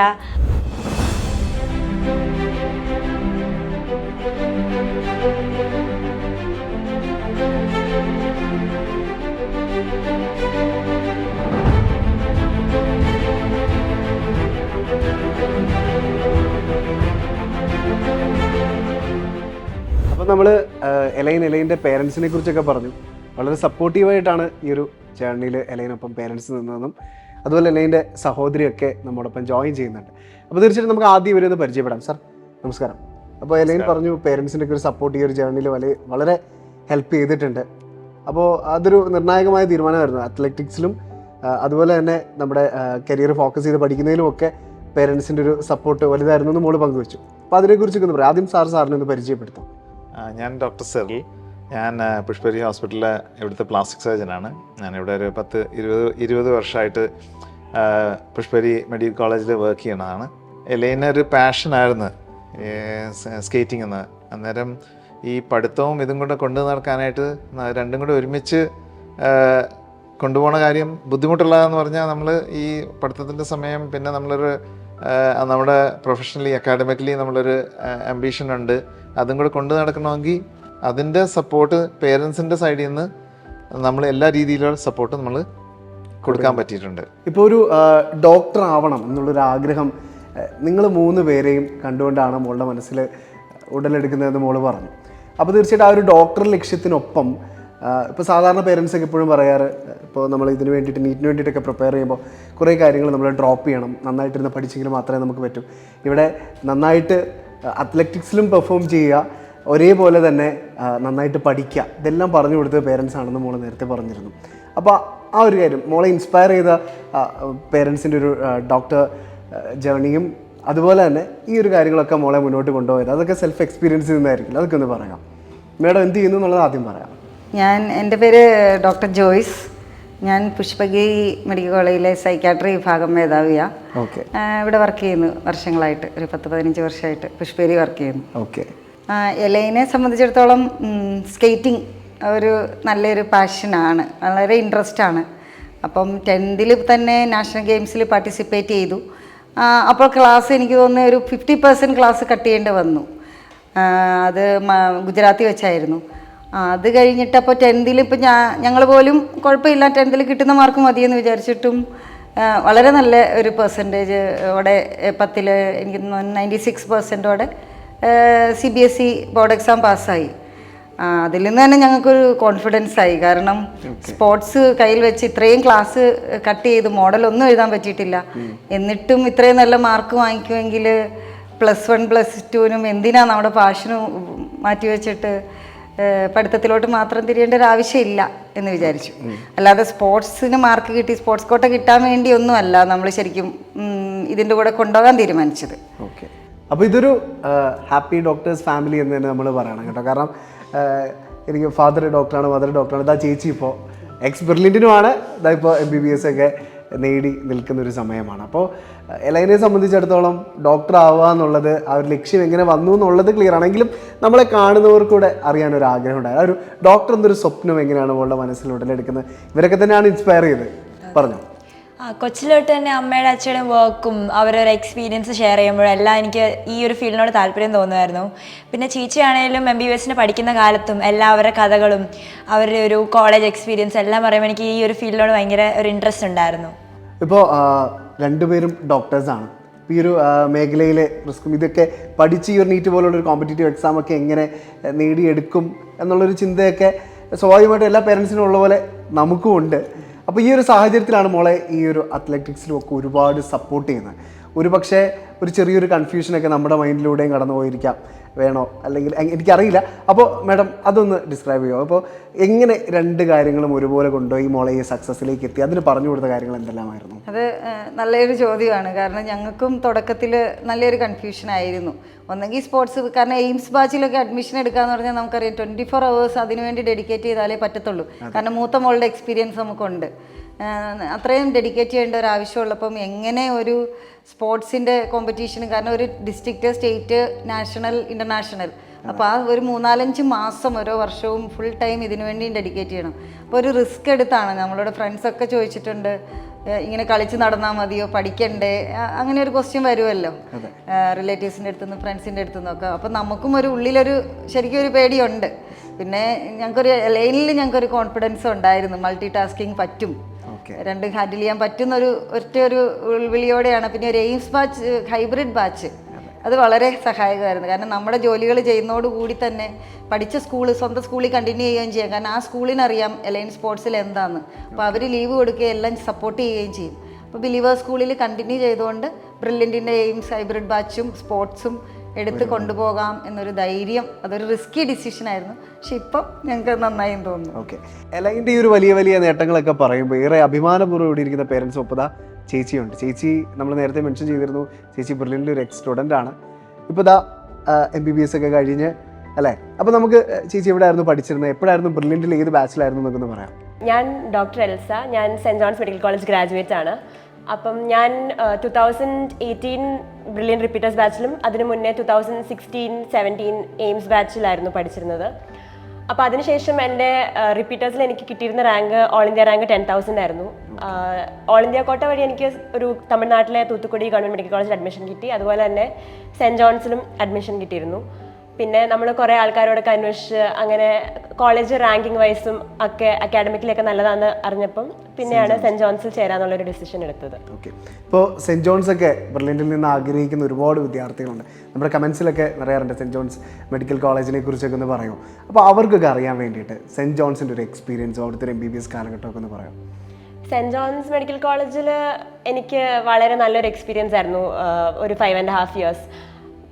അപ്പോൾ നമ്മൾ എലൈൻ്റെ പേരൻസിനെ കുറിച്ചൊക്കെ പറഞ്ഞു. വളരെ സപ്പോർട്ടീവായിട്ടാണ് ഈ ഒരു ജേർണിയിൽ എലൈനൊപ്പം പേരൻസ് നിന്നതെന്നും അതുപോലെ എലൈൻ്റെ സഹോദരിയൊക്കെ നമ്മോടൊപ്പം ജോയിൻ ചെയ്യുന്നുണ്ട്. അപ്പോൾ തീർച്ചയായിട്ടും നമുക്ക് ആദ്യം ഇവരൊന്ന് പരിചയപ്പെടാം. സാർ നമസ്കാരം. അപ്പോൾ എലൈൻ പറഞ്ഞു പേരൻസിൻ്റെ ഒക്കെ ഒരു സപ്പോർട്ട് ഈ ഒരു ജേർണിയിൽ വളരെ ഹെൽപ്പ് ചെയ്തിട്ടുണ്ട്. അപ്പോൾ അതൊരു നിർണായകമായ തീരുമാനമായിരുന്നു. അത്ലറ്റിക്സിലും അതുപോലെ തന്നെ നമ്മുടെ കരിയർ ഫോക്കസ് ചെയ്ത് പഠിക്കുന്നതിലുമൊക്കെ പേരൻസിൻ്റെ ഒരു സപ്പോർട്ട് വലുതായിരുന്നു എന്ന് മോള് പങ്കുവെച്ചു. അപ്പോൾ അതിനെക്കുറിച്ചൊക്കെ ഒന്ന് പറയാം. ആദ്യം സാറിനെ ഒന്ന് പരിചയപ്പെടുത്താം. ഞാൻ ഡോക്ടർ സെറിൽ. ഞാൻ പുഷ്പഗിരി ഹോസ്പിറ്റലിലെ ഇവിടുത്തെ പ്ലാസ്റ്റിക് സർജനാണ്. ഞാനിവിടെ ഒരു 10-20 വർഷമായിട്ട് പുഷ്പഗിരി മെഡിക്കൽ കോളേജിൽ വർക്ക് ചെയ്യണതാണ്. എലൈനൊരു പാഷനായിരുന്നു സ്കേറ്റിംഗ് എന്ന്. അന്നേരം ഈ പഠിത്തവും ഇതും കൂടെ കൊണ്ടു നടക്കാനായിട്ട് രണ്ടും കൂടെ ഒരുമിച്ച് കൊണ്ടുപോകുന്ന കാര്യം ബുദ്ധിമുട്ടുള്ളതെന്ന് പറഞ്ഞാൽ നമ്മൾ ഈ പഠിത്തത്തിൻ്റെ സമയം പിന്നെ നമ്മളൊരു നമ്മുടെ പ്രൊഫഷണലി അക്കാഡമിക്കലി നമ്മളൊരു ആംബിഷൻ ഉണ്ട്. അതും കൂടെ കൊണ്ടു നടക്കണമെങ്കിൽ അതിൻ്റെ സപ്പോർട്ട് പേരൻസിൻ്റെ സൈഡിൽ നിന്ന് നമ്മൾ എല്ലാ രീതിയിലുള്ള സപ്പോർട്ട് നമ്മൾ കൊടുക്കാൻ പറ്റിയിട്ടുണ്ട്. ഇപ്പോൾ ഒരു ഡോക്ടർ ആവണം എന്നുള്ളൊരു ആഗ്രഹം നിങ്ങൾ 3 പേരെയും കണ്ടുകൊണ്ടാണ് മോളുടെ മനസ്സിൽ ഉടലെടുക്കുന്നതെന്ന് മോള് പറഞ്ഞു. അപ്പോൾ തീർച്ചയായിട്ടും ആ ഒരു ഡോക്ടർ ലക്ഷ്യത്തിനൊപ്പം ഇപ്പോൾ സാധാരണ പേരൻസൊക്കെ എപ്പോഴും പറയാറ്, ഇപ്പോൾ നമ്മൾ ഇതിന് വേണ്ടിയിട്ട് നീറ്റിന് വേണ്ടിയിട്ടൊക്കെ പ്രിപ്പയർ ചെയ്യുമ്പോൾ കുറേ കാര്യങ്ങൾ നമ്മൾ ഡ്രോപ്പ് ചെയ്യണം, നന്നായിട്ടിരുന്ന് പഠിച്ചെങ്കിൽ മാത്രമേ നമുക്ക് പറ്റൂ. ഇവിടെ നന്നായിട്ട് അത്ലറ്റിക്സിലും പെർഫോം ചെയ്യുക, ഒരേപോലെ തന്നെ നന്നായിട്ട് പഠിക്കുക, ഇതെല്ലാം പറഞ്ഞു കൊടുത്തത് പേരൻസ് ആണെന്ന് മോള് നേരത്തെ പറഞ്ഞിരുന്നു. അപ്പോൾ ആ ഒരു കാര്യം മോളെ ഇൻസ്പയർ ചെയ്ത പേരൻസിൻ്റെ ഒരു ഡോക്ടർ ജേർണിയും അതുപോലെ തന്നെ ഈ ഒരു കാര്യങ്ങളൊക്കെ മോളെ മുന്നോട്ട് കൊണ്ടുപോയത് അതൊക്കെ സെൽഫ് എക്സ്പീരിയൻസ് ചെയ്യുന്നതായിരിക്കും. അതൊക്കെ ഒന്ന് പറയാം. മേഡം എന്ത് ചെയ്യുന്നു എന്നുള്ളത് ആദ്യം പറയാം. എൻ്റെ പേര് ഡോക്ടർ ജോയ്സ്. ഞാൻ പുഷ്പഗിരി മെഡിക്കൽ കോളേജിലെ സൈക്കാട്രി വിഭാഗം മേധാവിയാണ്. ഓക്കെ. ഇവിടെ വർക്ക് ചെയ്യുന്നു വർഷങ്ങളായിട്ട്, ഒരു 10-15 വർഷമായിട്ട് പുഷ്പഗിരി വർക്ക് ചെയ്യുന്നു. ഓക്കെ. എലൈനെ സംബന്ധിച്ചിടത്തോളം സ്കേറ്റിംഗ് ഒരു നല്ലൊരു പാഷനാണ്, വളരെ ഇൻട്രസ്റ്റാണ്. അപ്പം 10th തന്നെ നാഷണൽ ഗെയിംസിൽ പാർട്ടിസിപ്പേറ്റ് ചെയ്തു. അപ്പോൾ ക്ലാസ് എനിക്ക് തോന്നുന്നു ഒരു 50% ക്ലാസ് കട്ട് ചെയ്യേണ്ടി വന്നു. അത് ഗുജറാത്തി വെച്ചായിരുന്നു. അത് കഴിഞ്ഞിട്ട് അപ്പോൾ 10th ഇപ്പോൾ ഞങ്ങൾ പോലും കുഴപ്പമില്ല, 10th കിട്ടുന്ന മാർക്ക് മതിയെന്ന് വിചാരിച്ചിട്ടും വളരെ നല്ല ഒരു പെർസെൻറ്റേജ് ഓടെ 10ൽ എനിക്ക് 96%ഓടെ CBSE ബോർഡ് എക്സാം പാസ്സായി. അതിൽ നിന്ന് തന്നെ ഞങ്ങൾക്കൊരു കോൺഫിഡൻസ് ആയി. കാരണം സ്പോർട്സ് കയ്യിൽ വെച്ച് ഇത്രയും ക്ലാസ് കട്ട് ചെയ്ത് മോഡലൊന്നും എഴുതാൻ പറ്റിയിട്ടില്ല, എന്നിട്ടും ഇത്രയും നല്ല മാർക്ക് വാങ്ങിക്കുമെങ്കിൽ +1 +2നും എന്തിനാ നമ്മുടെ പാഷനും മാറ്റിവെച്ചിട്ട് പഠിത്തത്തിലോട്ട് മാത്രം തിരിയേണ്ട ഒരു ആവശ്യമില്ല എന്ന് വിചാരിച്ചു. അല്ലാതെ സ്പോർട്സിന് മാർക്ക് കിട്ടി സ്പോർട്സ് കോട്ട കിട്ടാൻ വേണ്ടിയൊന്നുമല്ല നമ്മൾ ശരിക്കും ഇതിൻ്റെ കൂടെ കൊണ്ടുപോകാൻ തീരുമാനിച്ചത്. ഓക്കെ. അപ്പോൾ ഇതൊരു ഹാപ്പി ഡോക്ടേഴ്സ് ഫാമിലി എന്ന് തന്നെ നമ്മൾ പറയണം കേട്ടോ. കാരണം എനിക്ക് ഫാദർ ഡോക്ടറാണ്, മദർ ഡോക്ടറാണ്, ഇതാ ചേച്ചി ഇപ്പോൾ ബ്രില്യൻറ്റിനുമാണ്, ഇതാ ഇപ്പോൾ MBBS ഒക്കെ നേടി നിൽക്കുന്ന ഒരു സമയമാണ്. അപ്പോൾ എലൈനെ സംബന്ധിച്ചിടത്തോളം ഡോക്ടർ ആവുക എന്നുള്ളത് ആ ഒരു ലക്ഷ്യം എങ്ങനെ വന്നു എന്നുള്ളത് ക്ലിയർ ആണെങ്കിലും നമ്മളെ കാണുന്നവർക്കൂടെ അറിയാനൊരു ആഗ്രഹം ഉണ്ടായത്. ആ ഒരു ഡോക്ടർ എന്നൊരു സ്വപ്നം എങ്ങനെയാണ് അവളുടെ മനസ്സിൽ ഉടലെടുക്കുന്നത്? ഇവരൊക്കെ തന്നെയാണ് ഇൻസ്പയർ ചെയ്തത്. പറഞ്ഞു. കൊച്ചിലോട്ട് തന്നെ അമ്മയുടെ അച്ഛനും വർക്കും അവരൊരു എക്സ്പീരിയൻസ് ഷെയർ ചെയ്യുമ്പോഴെല്ലാം എനിക്ക് ഈ ഒരു ഫീൽഡിനോട് താല്പര്യം തോന്നുമായിരുന്നു. പിന്നെ ചേച്ചിയാണെങ്കിലും MBBSന് പഠിക്കുന്ന കാലത്തും എല്ലാവരുടെ കഥകളും അവരുടെ ഒരു കോളേജ് എക്സ്പീരിയൻസ് എല്ലാം പറയുമ്പോൾ എനിക്ക് ഈ ഒരു ഫീൽഡിനോട് ഭയങ്കര ഒരു ഇൻട്രസ്റ്റ് ഉണ്ടായിരുന്നു. ഇപ്പോൾ 2 പേരും ഡോക്ടേഴ്സാണ്. ഈ ഒരു മേഖലയിലെ റിസ്ക്കും ഇതൊക്കെ പഠിച്ച് ഈ ഒരു നീറ്റ് പോലുള്ള ഒരു കോമ്പറ്റേറ്റീവ് എക്സാമൊക്കെ എങ്ങനെ നേടിയെടുക്കും എന്നുള്ളൊരു ചിന്തയൊക്കെ സ്വാഭാവികമായിട്ടും എല്ലാ പേരൻസിനും ഉള്ള പോലെ നമുക്കും ഉണ്ട്. അപ്പോൾ ഈ ഒരു സാഹചര്യത്തിലാണ് മോളെ ഈ ഒരു അത്ലറ്റിക്സിലും ഒക്കെ ഒരുപാട് സപ്പോർട്ട് ചെയ്യുന്നത്. ഒരു പക്ഷേ ഒരു ചെറിയൊരു കൺഫ്യൂഷനൊക്കെ നമ്മുടെ മൈൻഡിലൂടെയും കടന്നു പോയിരിക്കാം, വേണോ അല്ലെങ്കിൽ എനിക്കറിയില്ല. അപ്പോൾ മാഡം അതൊന്ന് ഡിസ്ക്രൈബ് ചെയ്യുമോ? അപ്പോൾ എങ്ങനെ രണ്ട് കാര്യങ്ങളും ഒരുപോലെ കൊണ്ടുപോയി മോളെ ഈ സക്സസ്സിലേക്ക് എത്തി, അതിന് പറഞ്ഞു കൊടുത്ത കാര്യങ്ങൾ എന്തെല്ലാമായിരുന്നു? അത് നല്ലൊരു ചോദ്യമാണ്. കാരണം ഞങ്ങൾക്കും തുടക്കത്തിൽ നല്ലൊരു കൺഫ്യൂഷൻ ആയിരുന്നു. ഒന്നെങ്കിൽ സ്പോർട്സ്, കാരണം എയിംസ് ബാച്ചിലൊക്കെ അഡ്മിഷൻ എടുക്കാന്ന് പറഞ്ഞാൽ നമുക്കറിയാം 24 hours അതിനുവേണ്ടി ഡെഡിക്കേറ്റ് ചെയ്താലേ പറ്റത്തുള്ളൂ. കാരണം മൂത്ത മോളുടെ എക്സ്പീരിയൻസ് നമുക്കുണ്ട്. അത്രയും ഡെഡിക്കേറ്റ് ചെയ്യേണ്ട ഒരു ആവശ്യമുള്ളപ്പം എങ്ങനെ ഒരു സ്പോർട്സിൻ്റെ കോമ്പറ്റീഷന്, കാരണം ഒരു ഡിസ്ട്രിക്റ്റ്, സ്റ്റേറ്റ്, നാഷണൽ, ഇൻ്റർനാഷണൽ, അപ്പോൾ ആ ഒരു 4-5 മാസം ഓരോ വർഷവും ഫുൾ ടൈം ഇതിനു വേണ്ടിയും ഡെഡിക്കേറ്റ് ചെയ്യണം. അപ്പോൾ ഒരു റിസ്ക് എടുത്താണ്. നമ്മളോട് ഫ്രണ്ട്സൊക്കെ ചോദിച്ചിട്ടുണ്ട്, ഇങ്ങനെ കളിച്ച് നടന്നാൽ മതിയോ, പഠിക്കണ്ടേ, അങ്ങനെ ഒരു ക്വസ്റ്റ്യൻ വരുമല്ലോ റിലേറ്റീവ്സിൻ്റെ അടുത്തുനിന്ന്, ഫ്രണ്ട്സിൻ്റെ അടുത്തുനിന്നൊക്കെ. അപ്പോൾ നമുക്കും ഒരു ഉള്ളിലൊരു ശരിക്കും ഒരു പേടിയുണ്ട്. പിന്നെ ഞങ്ങൾക്കൊരു ലൈനിൽ ഞങ്ങൾക്കൊരു കോൺഫിഡൻസ് ഉണ്ടായിരുന്നു, മൾട്ടി ടാസ്കിങ് പറ്റും, രണ്ടും ഹാൻഡിൽ ചെയ്യാൻ പറ്റുന്നൊരു ഒരു ഉൾവിളിയോടെയാണ്. പിന്നെ ഒരു എയിംസ് ബാച്ച്, ഹൈബ്രിഡ് ബാച്ച്, അത് വളരെ സഹായകമായിരുന്നു. കാരണം നമ്മുടെ ജോലികൾ ചെയ്യുന്നതോടുകൂടി തന്നെ പഠിച്ച സ്വന്തം സ്കൂളിൽ കണ്ടിന്യൂ ചെയ്യുകയും ചെയ്യാം. കാരണം ആ സ്കൂളിനറിയാം എലൈൻ സ്പോർട്സിൽ എന്താണെന്ന്. അപ്പോൾ അവർ ലീവ് കൊടുക്കുകയും എല്ലാം സപ്പോർട്ട് ചെയ്യുകയും ചെയ്യും. അപ്പോൾ ബിലീവേഴ്സ് സ്കൂളിൽ കണ്ടിന്യൂ ചെയ്തുകൊണ്ട് ബ്രില്യൻറ്റിൻ്റെ എയിംസ് ഹൈബ്രിഡ് ബാച്ചും സ്പോർട്സും എടുത്ത് കൊണ്ടുപോകാം എന്നൊരു ധൈര്യം, അതൊരു റിസ്കി ഡിസിഷനായിരുന്നു. പക്ഷെ ഇപ്പം ഞങ്ങൾക്ക് നന്നായി തോന്നുന്നു. ഓക്കെ, എലൈൻ്റെ ഈ ഒരു വലിയ വലിയ നേട്ടങ്ങളൊക്കെ പറയുമ്പോൾ ഏറെ അഭിമാനപൂർവ്വം ഇവിടെ ഇരിക്കുന്ന പേരൻസ് ഒപ്പതാ ചേച്ചിയുണ്ട്. ചേച്ചി നമ്മൾ നേരത്തെ മെൻഷൻ ചെയ്തിരുന്നു, ചേച്ചി ബ്രില്യൻറ്റിൽ ഒരു എക്സ് സ്റ്റുഡൻ്റ് ആണ്. ഇപ്പോൾ ഇതാ MBBS ഒക്കെ കഴിഞ്ഞ് അല്ലേ? അപ്പോൾ നമുക്ക് ചേച്ചി എവിടെ ആയിരുന്നു പഠിച്ചിരുന്നത്, എപ്പോഴായിരുന്നു ബ്രില്യൻറ്റിൽ, ഏത് ബാച്ചിലായിരുന്നു എന്നൊക്കെ പറയാം? ഞാൻ ഡോക്ടർ എൽസ, ഞാൻ saint John's medical college graduate ആണ്. അപ്പം ഞാൻ 2018 ബ്രില്യൻ റിപ്പീറ്റേഴ്സ് ബാച്ചിലും അതിന് മുന്നേ 2016-17 എയിംസ് ബാച്ചിലായിരുന്നു പഠിച്ചിരുന്നത്. അപ്പോൾ അതിനുശേഷം എൻ്റെ റിപ്പീറ്റേഴ്സിൽ എനിക്ക് കിട്ടിയിരുന്ന റാങ്ക് ഓൾ ഇന്ത്യ റാങ്ക് 10,000 ആയിരുന്നു. ഓൾ ഇന്ത്യ കോട്ട വഴി എനിക്ക് ഒരു തമിഴ്നാട്ടിലെ തൂത്തുക്കുടി ഗവൺമെൻറ് മെഡിക്കൽ കോളേജിൽ അഡ്മിഷൻ കിട്ടി. അതുപോലെ തന്നെ സെൻറ്റ് ജോൺസിലും അഡ്മിഷൻ കിട്ടിയിരുന്നു. പിന്നെ നമ്മൾ കുറേ ആൾക്കാരോടൊക്കെ അന്വേഷിച്ച് അങ്ങനെ കോളേജ് റാങ്കിങ് വൈസും ഒക്കെ അക്കാഡമിക്കിലൊക്കെ നല്ലതാണെന്ന് അറിഞ്ഞപ്പം പിന്നെയാണ് സെൻറ്റ് ജോൺസിൽ ചേരാന്നുള്ളൊരു ഡിസിഷൻ എടുത്തത്. ഓക്കെ, ഇപ്പോൾ സെൻറ്റ് ജോൺസ് ഒക്കെ ബ്രില്യൻറ്റിൽ നിന്ന് ആഗ്രഹിക്കുന്ന ഒരുപാട് വിദ്യാർത്ഥികളുണ്ട്. നമ്മുടെ കമൻസിലൊക്കെ പറയാറുണ്ട് സെൻറ്റ് ജോൺസ് മെഡിക്കൽ കോളേജിനെ കുറിച്ചൊക്കെ ഒന്ന് പറയുമോ? അപ്പോൾ അവർക്കൊക്കെ അറിയാൻ വേണ്ടിയിട്ട് സെൻറ്റ് ജോൺസിൻ്റെ ഒരു എക്സ്പീരിയൻസും അവിടുത്തെ ഒരു MBBS കാലഘട്ടമൊക്കെ ഒന്ന് പറയാം. സെൻറ്റ് ജോൺസ് മെഡിക്കൽ കോളേജിൽ എനിക്ക് വളരെ നല്ലൊരു എക്സ്പീരിയൻസ് ആയിരുന്നു. ഒരു 5.5 years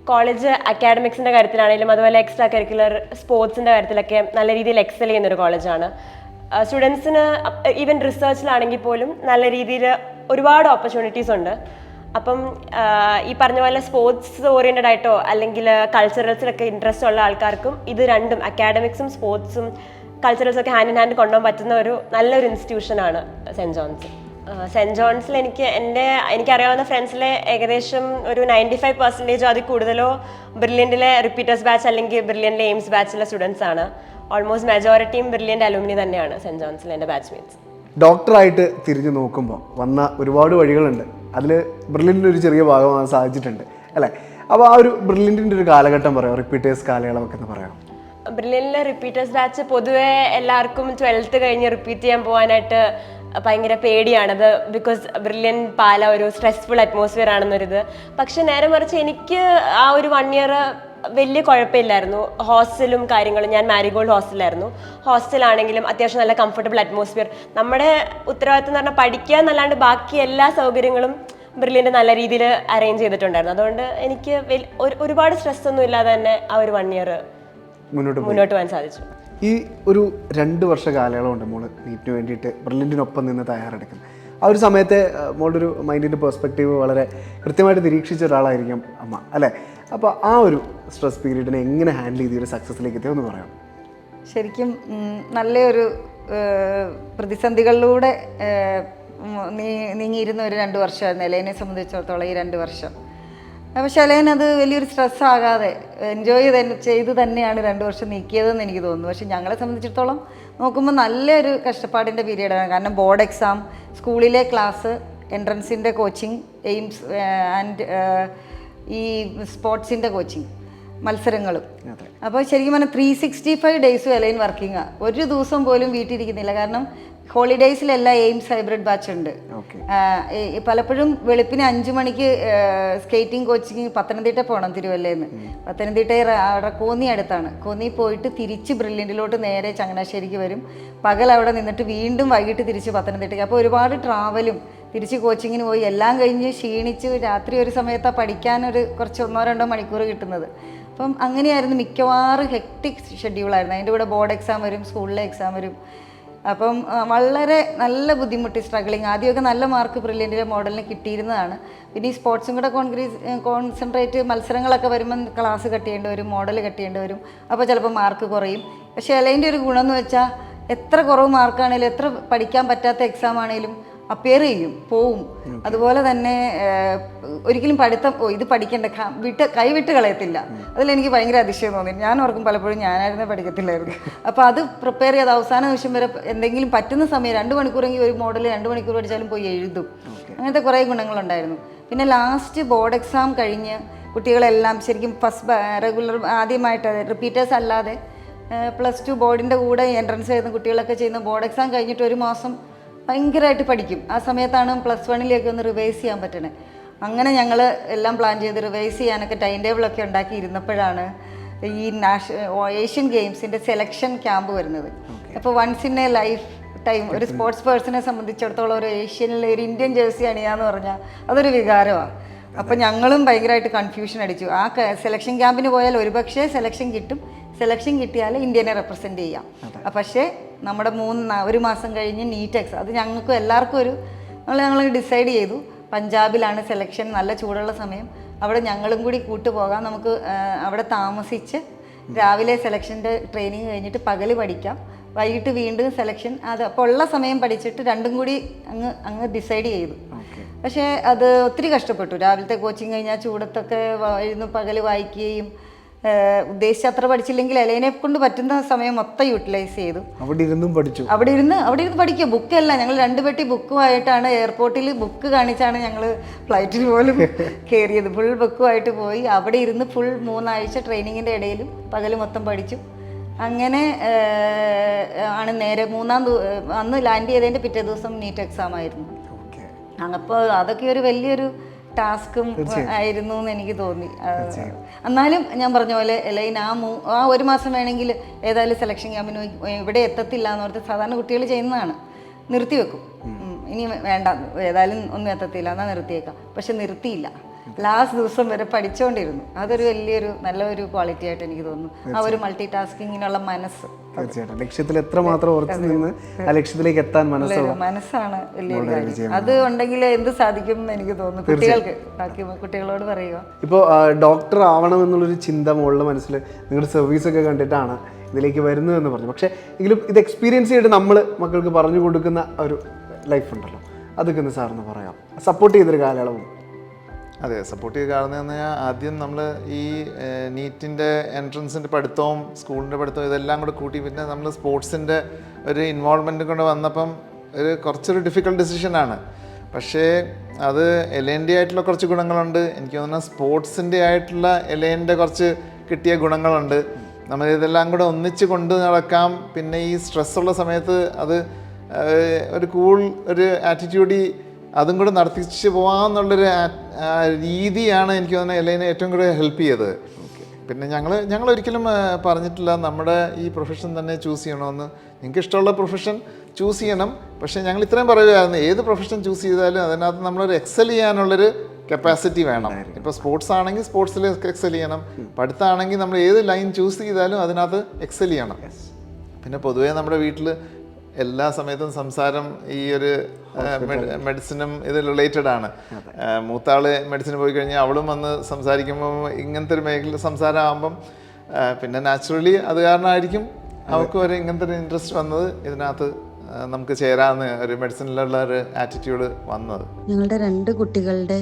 കോളേജ് അക്കാഡമിക്സിൻ്റെ കാര്യത്തിലാണെങ്കിലും അതുപോലെ എക്സ്ട്രാ കരിക്കുലർ സ്പോർട്സിൻ്റെ കാര്യത്തിലൊക്കെ നല്ല രീതിയിൽ എക്സൽ ചെയ്യുന്നൊരു കോളേജാണ്. സ്റ്റുഡൻസിന് ഈവൻ റിസർച്ചിലാണെങ്കിൽ പോലും നല്ല രീതിയിൽ ഒരുപാട് ഓപ്പർച്യൂണിറ്റീസ് ഉണ്ട്. അപ്പം ഈ പറഞ്ഞ പോലെ സ്പോർട്സ് ഓറിയൻറ്റഡ് ആയിട്ടോ അല്ലെങ്കിൽ കൾച്ചറൽസിലൊക്കെ ഇൻട്രസ്റ്റ് ഉള്ള ആൾക്കാർക്കും ഇത് രണ്ടും, അക്കാഡമിക്സും സ്പോർട്സും കൾച്ചറൽസൊക്കെ ഹാൻഡ് ഇൻ ഹാൻഡ് കൊണ്ടുപോകാൻ പറ്റുന്ന ഒരു നല്ലൊരു ഇൻസ്റ്റിറ്റ്യൂഷനാണ് സെൻറ്റ് ജോൺസ്. സെൻറ്റ് ജോൺസിൽ എനിക്കറിയാവുന്ന ഫ്രണ്ട്സിലെ ഏകദേശം ഒരു 95% അതിൽ കൂടുതലോ ബ്രില്യൻറ്റിലെ റിപ്പീറ്റേഴ്സ് ബാച്ച് അല്ലെങ്കിൽ ബ്രില്യൻറ്റിലെ എയിംസ് ബാച്ചിലെ സ്റ്റുഡൻസ് ആണ്. ഓൾമോസ്റ്റ് മെജോറിറ്റിയും ബ്രില്യൻറ്റ് അലുമിനി തന്നെയാണ് സെൻറ്റ് ജോൺസിൽ എൻ്റെ ബാച്ച്മേറ്റ്സ്. ഡോക്ടറായിട്ട് തിരിഞ്ഞു നോക്കുമ്പോൾ വന്ന ഒരുപാട് വഴികളുണ്ട്. അതിൽ ബ്രില്യൻറ്റിൻ്റെ ഒരു ചെറിയ ഭാഗമാകാൻ സാധിച്ചിട്ടുണ്ട് അല്ലേ? അപ്പോൾ ആ ഒരു ബ്രില്യൻറ്റിൻ്റെ ഒരു കാലഘട്ടം പറയാം, റിപ്പീറ്റേഴ്സ് കാലയളവൊക്കെ എന്ന് പറയാം. ബ്രില്യൻറ്റിലെ റിപ്പീറ്റേഴ്സ് ബാച്ച് പൊതുവേ എല്ലാവർക്കും 12th കഴിഞ്ഞ് റിപ്പീറ്റ് ചെയ്യാൻ പോകാനായിട്ട് ഭയങ്കര പേടിയാണത്. ബിക്കോസ് ബ്രില്യൻ പാല ഒരു സ്ട്രെസ്ഫുൾ അറ്റ്മോസ്ഫിയർ ആണെന്നൊരിത്. പക്ഷെ നേരെ മറിച്ച് എനിക്ക് ആ ഒരു 1 year വലിയ കുഴപ്പമില്ലായിരുന്നു. ഹോസ്റ്റലും കാര്യങ്ങളും, ഞാൻ മാരിഗോൾഡ് ഹോസ്റ്റലായിരുന്നു. ഹോസ്റ്റലാണെങ്കിലും അത്യാവശ്യം നല്ല കംഫർട്ടബിൾ അറ്റ്മോസ്ഫിയർ. നമ്മുടെ ഉത്തരവാദിത്തം എന്ന് പറഞ്ഞാൽ പഠിക്കുക എന്നല്ലാണ്ട് ബാക്കി എല്ലാ സൗകര്യങ്ങളും ബ്രില്യൻ്റ് നല്ല രീതിയിൽ അറേഞ്ച് ചെയ്തിട്ടുണ്ടായിരുന്നു. അതുകൊണ്ട് എനിക്ക് ഒരുപാട് സ്ട്രെസ് ഒന്നും ഇല്ലാതെ തന്നെ ആ ഒരു 1 year മുന്നോട്ട് പോകാൻ സാധിച്ചു. ഈ ഒരു 2 വർഷ കാലയളവുണ്ട് മോള് നീറ്റിന് വേണ്ടിയിട്ട് ബ്രില്യൻറ്റിനൊപ്പം നിന്ന് തയ്യാറെടുക്കുന്നത്. ആ ഒരു സമയത്തെ മോളുടെ ഒരു മൈൻഡിൻ്റെ പെർസ്പെക്റ്റീവ് വളരെ കൃത്യമായിട്ട് നിരീക്ഷിച്ച ഒരാളായിരിക്കും അമ്മ അല്ലേ? അപ്പോൾ ആ ഒരു സ്ട്രെസ് പീരീഡിനെ എങ്ങനെ ഹാൻഡിൽ ചെയ്ത് ഒരു സക്സസ്സിലേക്ക് എത്തിയെന്ന് പറയാം. ശരിക്കും നല്ലൊരു പ്രതിസന്ധികളിലൂടെ നീങ്ങിയിരുന്ന ഒരു 2 വർഷമായിരുന്നു എലൈനെ സംബന്ധിച്ചിടത്തോളം. ഈ 2 വർഷം പക്ഷെ എലൈൻ അത് വലിയൊരു സ്ട്രെസ് ആകാതെ എൻജോയ് ചെയ്ത് തന്നെയാണ് 2 വർഷം നീക്കിയതെന്ന് എനിക്ക് തോന്നുന്നു. പക്ഷെ ഞങ്ങളെ സംബന്ധിച്ചിടത്തോളം നോക്കുമ്പോൾ നല്ലൊരു കഷ്ടപ്പാടിൻ്റെ പീരീഡാണ്. കാരണം ബോർഡ് എക്സാം, സ്കൂളിലെ ക്ലാസ്, എൻട്രൻസിൻ്റെ കോച്ചിങ്, എയിംസ് ആൻഡ് ഈ സ്പോർട്സിൻ്റെ കോച്ചിങ്, മത്സരങ്ങളും. അപ്പോൾ ശരിക്കും പറഞ്ഞാൽ 365 days എലൈൻ വർക്കിംഗാണ്. ഒരു ദിവസം പോലും വീട്ടിലിരിക്കുന്നില്ല. കാരണം ഹോളിഡേയ്സിലെല്ലാം എയിംസ് ഹൈബ്രിഡ് ബാച്ച് ഉണ്ട്. ഓക്കെ. പലപ്പോഴും വെളുപ്പിന് 5 മണിക്ക് സ്കേറ്റിംഗ് കോച്ചിങ് പത്തനംതിട്ട പോകണം, തിരുവല്ലേന്ന്. പത്തനംതിട്ട അവിടെ കോന്നി അടുത്താണ്. കോന്നി പോയിട്ട് തിരിച്ച് ബ്രില്യൻറ്റിലോട്ട് നേരെ ചങ്ങനാശ്ശേരിക്ക് വരും. പകൽ അവിടെ നിന്നിട്ട് വീണ്ടും വൈകിട്ട് തിരിച്ച് പത്തനംതിട്ടയ്ക്ക്. അപ്പോൾ ഒരുപാട് ട്രാവലും തിരിച്ച് കോച്ചിങ്ങിന് പോയി എല്ലാം കഴിഞ്ഞ് ക്ഷീണിച്ച് രാത്രി ഒരു സമയത്താണ് പഠിക്കാനൊരു കുറച്ച് 1-2 മണിക്കൂർ കിട്ടുന്നത്. അപ്പം അങ്ങനെയായിരുന്നു മിക്കവാറും ഹെക്ടിക് ഷെഡ്യൂളായിരുന്നു. അതിൻ്റെ കൂടെ ബോർഡ് എക്സാം വരും, സ്കൂളിലെ എക്സാം വരും. അപ്പം വളരെ നല്ല ബുദ്ധിമുട്ടി, സ്ട്രഗ്ലിങ്. ആദ്യമൊക്കെ നല്ല മാർക്ക് ബ്രില്യൻറ്റിലെ മോഡലിന് കിട്ടിയിരുന്നതാണ്. പിന്നെ ഈ സ്പോർട്സും കൂടെ കോൺസെൻട്രേറ്റ് മത്സരങ്ങളൊക്കെ വരുമ്പം ക്ലാസ് കട്ട് ചെയ്യേണ്ടി വരും, മോഡൽ കട്ട് ചെയ്യേണ്ടി വരും. അപ്പോൾ ചിലപ്പോൾ മാർക്ക് കുറയും. പക്ഷേ എലൈൻ്റെ ഒരു ഗുണം എന്ന് വെച്ചാൽ എത്ര കുറവ് മാർക്കാണേലും എത്ര പഠിക്കാൻ പറ്റാത്ത എക്സാം ആണേലും അപ്പിയർ ചെയ്യും, പോവും. അതുപോലെ തന്നെ ഒരിക്കലും പഠിത്തം ഇത് പഠിക്കേണ്ട കൈവിട്ട് കളയത്തില്ല. അതിലെനിക്ക് ഭയങ്കര അതിശയം തോന്നി. ഞാൻ ഓർക്കും പലപ്പോഴും ഞാനായിരുന്നേ പഠിക്കത്തില്ലായിരുന്നു. അപ്പോൾ അത് പ്രിപ്പയർ ചെയ്ത് അവസാന നിമിഷം വരെ എന്തെങ്കിലും പറ്റുന്ന സമയം 2 മണിക്കൂറെങ്കിൽ ഒരു മോഡൽ 2 മണിക്കൂർ പഠിച്ചാലും പോയി എഴുതും. അങ്ങനത്തെ കുറേ ഗുണങ്ങളുണ്ടായിരുന്നു. പിന്നെ ലാസ്റ്റ് ബോർഡ് എക്സാം കഴിഞ്ഞ് കുട്ടികളെല്ലാം ശരിക്കും ഫസ്റ്റ് റെഗുലർ ആദ്യമായിട്ട് റിപ്പീറ്റേഴ്സ് അല്ലാതെ +2 ബോർഡിൻ്റെ കൂടെ എൻട്രൻസ് എഴുതുന്ന കുട്ടികളൊക്കെ ചെയ്യുന്ന ബോർഡ് എക്സാം കഴിഞ്ഞിട്ട് 1 മാസം ഭയങ്കരമായിട്ട് പഠിക്കും. ആ സമയത്താണ് +1 ഒന്ന് റിവൈസ് ചെയ്യാൻ പറ്റണേ. അങ്ങനെ ഞങ്ങൾ എല്ലാം പ്ലാൻ ചെയ്ത് റിവൈസ് ചെയ്യാനൊക്കെ ടൈം ടേബിളൊക്കെ ഉണ്ടാക്കി ഇരുന്നപ്പോഴാണ് ഈ ഏഷ്യൻ ഗെയിംസിൻ്റെ സെലക്ഷൻ ക്യാമ്പ് വരുന്നത്. അപ്പോൾ once in a life time ഒരു സ്പോർട്സ് പേഴ്സണെ സംബന്ധിച്ചിടത്തോളം ഒരു ഏഷ്യനിൽ ഒരു ഇന്ത്യൻ ജേഴ്സി അണിയാന്ന് പറഞ്ഞാൽ അതൊരു വികാരമാണ്. അപ്പോൾ ഞങ്ങളും ഭയങ്കരമായിട്ട് കൺഫ്യൂഷൻ അടിച്ചു. ആ സെലക്ഷൻ ക്യാമ്പിന് പോയാൽ ഒരുപക്ഷെ സെലക്ഷൻ കിട്ടും, സെലക്ഷൻ കിട്ടിയാൽ ഇന്ത്യനെ റെപ്രസെൻറ്റ് ചെയ്യാം. പക്ഷേ നമ്മുടെ 1 മാസം കഴിഞ്ഞ് നീറ്റ് എക്സാം, അത് ഞങ്ങൾക്കും എല്ലാവർക്കും ഞങ്ങൾ ഡിസൈഡ് ചെയ്തു പഞ്ചാബിലാണ് സെലക്ഷൻ, നല്ല ചൂടുള്ള സമയം. അവിടെ ഞങ്ങളും കൂടി കൂട്ടുപോകാം, നമുക്ക് അവിടെ താമസിച്ച് രാവിലെ സെലക്ഷൻ്റെ ട്രെയിനിങ് കഴിഞ്ഞിട്ട് പകൽ പഠിക്കാം, വൈകിട്ട് വീണ്ടും സെലക്ഷൻ. അത് അപ്പോൾ ഉള്ള സമയം പഠിച്ചിട്ട് രണ്ടും കൂടി അങ്ങ് ഡിസൈഡ് ചെയ്തു. പക്ഷേ അത് ഒത്തിരി കഷ്ടപ്പെട്ടു. രാവിലത്തെ കോച്ചിങ് കഴിഞ്ഞാൽ ചൂടത്തൊക്കെ ഇരുന്ന് പകൽ വായിക്കുകയും ഉദ്ദേശിച്ച അത്ര പഠിച്ചില്ലെങ്കിൽ എലൈനെ കൊണ്ട് പറ്റുന്ന സമയം മൊത്തം യൂട്ടിലൈസ് ചെയ്തു. അവിടെ ഇരുന്ന് പഠിക്കുക. ബുക്കല്ല, ഞങ്ങൾ 2 പെട്ടി ബുക്കുമായിട്ടാണ് എയർപോർട്ടിൽ ബുക്ക് കാണിച്ചാണ് ഞങ്ങൾ ഫ്ലൈറ്റിൽ പോലും കയറിയത്. ഫുൾ ബുക്കുമായിട്ട് പോയി അവിടെ ഇരുന്ന് ഫുൾ 3 ആഴ്ച ട്രെയിനിങ്ങിൻ്റെ ഇടയിലും പകൽ മൊത്തം പഠിച്ചു. അങ്ങനെ ആണ് നേരെ അന്ന് ലാൻഡ് ചെയ്തതിൻ്റെ പിറ്റേ ദിവസം നീറ്റ് എക്സാം ആയിരുന്നു. അപ്പോൾ അതൊക്കെ ഒരു വലിയൊരു ടാസ്കും ആയിരുന്നു എന്ന് എനിക്ക് തോന്നി. എന്നാലും ഞാൻ പറഞ്ഞ പോലെ എലൈൻ ആ 1 മാസം വേണമെങ്കിൽ ഏതായാലും സെലക്ഷൻ ക്യാമ്പിന് ഇവിടെ എത്തത്തില്ല എന്ന് പറഞ്ഞിട്ട് സാധാരണ കുട്ടികൾ ചെയ്യുന്നതാണ്, നിർത്തിവെക്കും. ഇനി വേണ്ട, ഏതായാലും ഒന്നും എത്തത്തില്ല എന്നാൽ നിർത്തിയേക്കാം. പക്ഷെ നിർത്തിയില്ല, ലാസ്റ്റ് ദിവസം വരെ പഠിച്ചുകൊണ്ടിരുന്നു. അതൊരു വലിയൊരു നല്ലൊരു ക്വാളിറ്റി ആയിട്ട് എനിക്ക് തോന്നുന്നു, ആ ഒരു മൾട്ടി ടാസ്കിങ്ങിനുള്ള മനസ്സ്. തീർച്ചയായിട്ടും ലക്ഷ്യത്തിൽ എത്രമാത്രം ഉറച്ചു നിന്ന് ആ ലക്ഷ്യത്തിലേക്ക് എത്താൻ മനസ്സാണ് വലിയൊരു കാര്യം. അത് ഉണ്ടെങ്കിൽ എന്ത് സാധിക്കും എന്ന് എനിക്ക് തോന്നുന്നു. കുട്ടികൾക്ക് ബാക്കി കുട്ടികളോട് പറയുക, ഇപ്പോൾ ഡോക്ടർ ആവണം എന്നുള്ളൊരു ചിന്ത മുകളിലെ മനസ്സിൽ നിങ്ങളുടെ സർവീസൊക്കെ കണ്ടിട്ടാണ് ഇതിലേക്ക് വരുന്നതെന്ന് പറഞ്ഞു. പക്ഷേ എങ്കിലും ഇത് എക്സ്പീരിയൻസ് ചെയ്തിട്ട് നമ്മൾ മക്കൾക്ക് പറഞ്ഞു കൊടുക്കുന്ന ഒരു ലൈഫ് ഉണ്ടല്ലോ, അതൊക്കെ ഒന്ന് സാറിന് പറയാം. സപ്പോർട്ട് ചെയ്തൊരു കാലയളവും. അതെ, സപ്പോർട്ട് ചെയ്ത് കാണുന്നതെന്ന് പറഞ്ഞാൽ ആദ്യം നമ്മൾ ഈ നീറ്റിൻ്റെ എൻട്രൻസിൻ്റെ പഠിത്തവും സ്കൂളിൻ്റെ പഠിത്തവും ഇതെല്ലാം കൂടെ കൂട്ടി പിന്നെ നമ്മൾ സ്പോർട്സിൻ്റെ ഒരു ഇൻവോൾവ്മെൻറ്റ് കൊണ്ട് വന്നപ്പം കുറച്ചൊരു ഡിഫിക്കൽട്ട് ഡിസിഷനാണ്. പക്ഷേ അത് എലൈൻ്റെ ആയിട്ടുള്ള കുറച്ച് ഗുണങ്ങളുണ്ട്. എനിക്ക് തോന്നുന്നത് സ്പോർട്സിൻ്റെ ആയിട്ടുള്ള എലൈൻ്റെ കുറച്ച് കിട്ടിയ ഗുണങ്ങളുണ്ട്. നമ്മൾ ഇതെല്ലാം കൂടെ ഒന്നിച്ച് കൊണ്ട് നടക്കാം. പിന്നെ ഈ സ്ട്രെസ്സുള്ള സമയത്ത് അത് ഒരു കൂൾ ഒരു ആറ്റിറ്റ്യൂഡ് അതും കൂടെ നടത്തിച്ച് പോകാമെന്നുള്ളൊരു രീതിയാണ് എനിക്ക് തോന്നുന്നത് എലൈനെ ഏറ്റവും കൂടുതൽ ഹെൽപ്പ് ചെയ്തത്. പിന്നെ ഞങ്ങൾ ഒരിക്കലും പറഞ്ഞിട്ടില്ല നമ്മുടെ ഈ പ്രൊഫഷൻ തന്നെ ചൂസ് ചെയ്യണമെന്ന്. നിങ്ങൾക്ക് ഇഷ്ടമുള്ള പ്രൊഫഷൻ ചൂസ് ചെയ്യണം. പക്ഷേ ഞങ്ങൾ ഇത്രയും പറയുകയായിരുന്നു, ഏത് പ്രൊഫഷൻ ചൂസ് ചെയ്താലും അതിനകത്ത് നമ്മളൊരു എക്സൽ ചെയ്യാനുള്ളൊരു കപ്പാസിറ്റി വേണം. ഇപ്പോൾ സ്പോർട്സ് ആണെങ്കിൽ സ്പോർട്സിൽ എക്സൽ ചെയ്യണം, പഠിത്തമാണെങ്കിൽ നമ്മൾ ഏത് ലൈൻ ചൂസ് ചെയ്താലും അതിനകത്ത് എക്സൽ ചെയ്യണം. പിന്നെ പൊതുവേ നമ്മുടെ വീട്ടിൽ എല്ലാ സമയത്തും സംസാരം ഈ ഒരു മെഡിസിനും ഇത് റിലേറ്റഡ് ആണ്. മൂത്താള് മെഡിസിന് പോയി കഴിഞ്ഞാൽ അവളും വന്ന് സംസാരിക്കുമ്പോൾ ഇങ്ങനത്തെ ഒരു മേഖല സംസാരം ആകുമ്പം പിന്നെ നാച്ചുറലി അത് കാരണമായിരിക്കും അവർക്ക് ഒരു ഇങ്ങനത്തെ ഒരു ഇൻട്രസ്റ്റ് വന്നത്, ഇതിനകത്ത് നമുക്ക് ചേരാന്ന് ഒരു മെഡിസിനിലുള്ള ഒരു ആറ്റിറ്റ്യൂഡ് വന്നത്. ഞങ്ങളുടെ 2 കുട്ടികളുടെ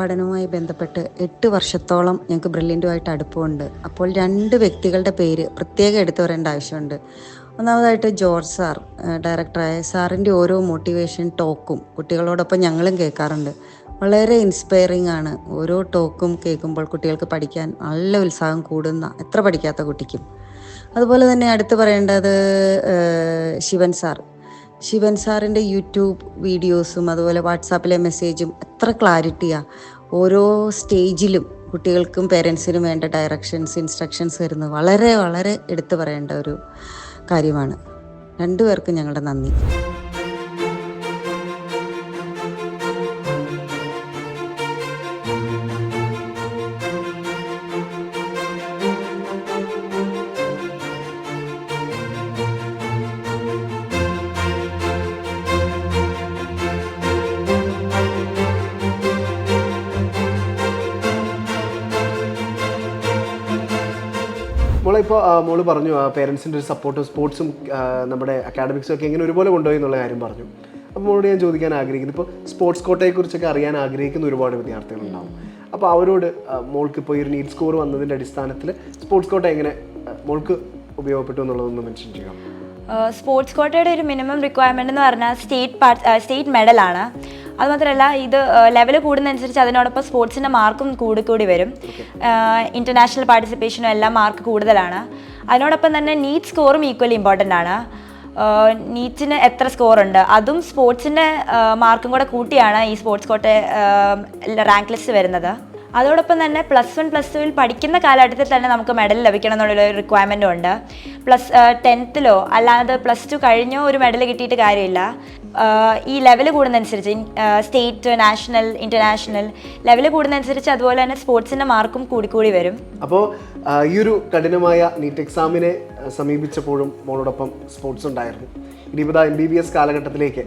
പഠനവുമായി ബന്ധപ്പെട്ട് 8 വർഷത്തോളം ഞങ്ങൾക്ക് ബ്രില്യൻറ്റുമായിട്ട് അടുപ്പമുണ്ട്. അപ്പോൾ 2 വ്യക്തികളുടെ പേര് പ്രത്യേകം എടുത്തു പറയേണ്ട ആവശ്യമുണ്ട്. ഒന്നാമതായിട്ട് ജോർജ് സാർ, ഡയറക്ടറായ സാറിൻ്റെ ഓരോ മോട്ടിവേഷൻ ടോക്കും കുട്ടികളോടൊപ്പം ഞങ്ങളും കേൾക്കാറുണ്ട്. വളരെ ഇൻസ്പയറിംഗ് ആണ്. ഓരോ ടോക്കും കേൾക്കുമ്പോൾ കുട്ടികൾക്ക് പഠിക്കാൻ നല്ല ഉത്സാഹം കൂടുന്ന, എത്ര പഠിക്കാത്ത കുട്ടിക്കും. അതുപോലെ തന്നെ അടുത്ത് പറയേണ്ടത് ശിവൻ സാർ. ശിവൻ സാറിൻ്റെ യൂട്യൂബ് വീഡിയോസും അതുപോലെ വാട്സാപ്പിലെ മെസ്സേജും എത്ര ക്ലാരിറ്റിയാണ്. ഓരോ സ്റ്റേജിലും കുട്ടികൾക്കും പേരൻസിനും വേണ്ട ഡയറക്ഷൻസ്, ഇൻസ്ട്രക്ഷൻസ് വരുന്നത് വളരെ വളരെ എടുത്തു പറയേണ്ട ഒരു കാര്യമാണ്. രണ്ടുപേർക്കും ഞങ്ങളുടെ നന്ദി. മോളെ ഇപ്പോൾ മോള് പറഞ്ഞു പേരൻസിൻ്റെ ഒരു സപ്പോർട്ടും സ്പോർട്സും നമ്മുടെ അക്കാഡമിക്സും ഒക്കെ എങ്ങനെ ഒരുപോലെ കൊണ്ടുപോയി എന്നുള്ള കാര്യം പറഞ്ഞു. അപ്പോൾ മോളോട് ഞാൻ ചോദിക്കാൻ ആഗ്രഹിക്കുന്നത്, ഇപ്പോൾ സ്പോർട്സ് കോട്ടയെക്കുറിച്ചൊക്കെ അറിയാൻ ആഗ്രഹിക്കുന്ന ഒരുപാട് വിദ്യാർത്ഥികളുണ്ടാവും. അപ്പോൾ അവരോട് മോൾക്ക് ഇപ്പോൾ ഈ ഒരു നീറ്റ് സ്കോർ വന്നതിൻ്റെ അടിസ്ഥാനത്തിൽ സ്പോർട്സ് കോട്ട എങ്ങനെ മോൾക്ക് ഉപയോഗപ്പെട്ടു എന്നുള്ളതൊന്ന് മെൻഷൻ ചെയ്യാം. സ്പോർട്സ് കോട്ടയുടെ ഒരു മിനിമം റിക്വയർമെൻ്റ് എന്ന് പറഞ്ഞാൽ സ്റ്റേറ്റ് മെഡലാണ്. അതുമാത്രമല്ല ഇത് ലെവൽ കൂടുന്നതനുസരിച്ച് അതിനോടൊപ്പം സ്പോർട്സിൻ്റെ മാർക്കും കൂടി വരും. ഇൻ്റർനാഷണൽ പാർട്ടിസിപ്പേഷനും എല്ലാം മാർക്ക് കൂടുതലാണ്. അതിനോടൊപ്പം തന്നെ നീറ്റ് സ്കോറും ഈക്വലി ഇമ്പോർട്ടൻ്റ് ആണ്. നീറ്റിന് എത്ര സ്കോറുണ്ട് അതും സ്പോർട്സിൻ്റെ മാർക്കും കൂടെ കൂട്ടിയാണ് ഈ സ്പോർട്സ് കോട്ട റാങ്ക് ലിസ്റ്റ് വരുന്നത്. അതോടൊപ്പം തന്നെ +1 +2 പഠിക്കുന്ന കാലഘട്ടത്തിൽ തന്നെ നമുക്ക് മെഡൽ ലഭിക്കണം എന്നുള്ളൊരു റിക്വയർമെൻറ്റും ഉണ്ട്. 10th അല്ലാതെ +2 കഴിഞ്ഞോ ഒരു മെഡൽ കിട്ടിയിട്ട് കാര്യമില്ല. ഈ ലെവൽ കൂടുന്നതനുസരിച്ച് സ്റ്റേറ്റ്, നാഷണൽ, ഇൻ്റർനാഷണൽ ലെവൽ കൂടുന്നതനുസരിച്ച് അതുപോലെ തന്നെ സ്പോർട്സിൻ്റെ മാർക്കും കൂടി വരും. അപ്പോൾ ഈ ഒരു കഠിനമായ നീറ്റ് എക്സാമിനെ സമീപിച്ചപ്പോഴും മോളോടൊപ്പം സ്പോർട്സ് ഉണ്ടായിരുന്നു. ഇനിയിപ്പോൾ MBBS കാലഘട്ടത്തിലേക്ക്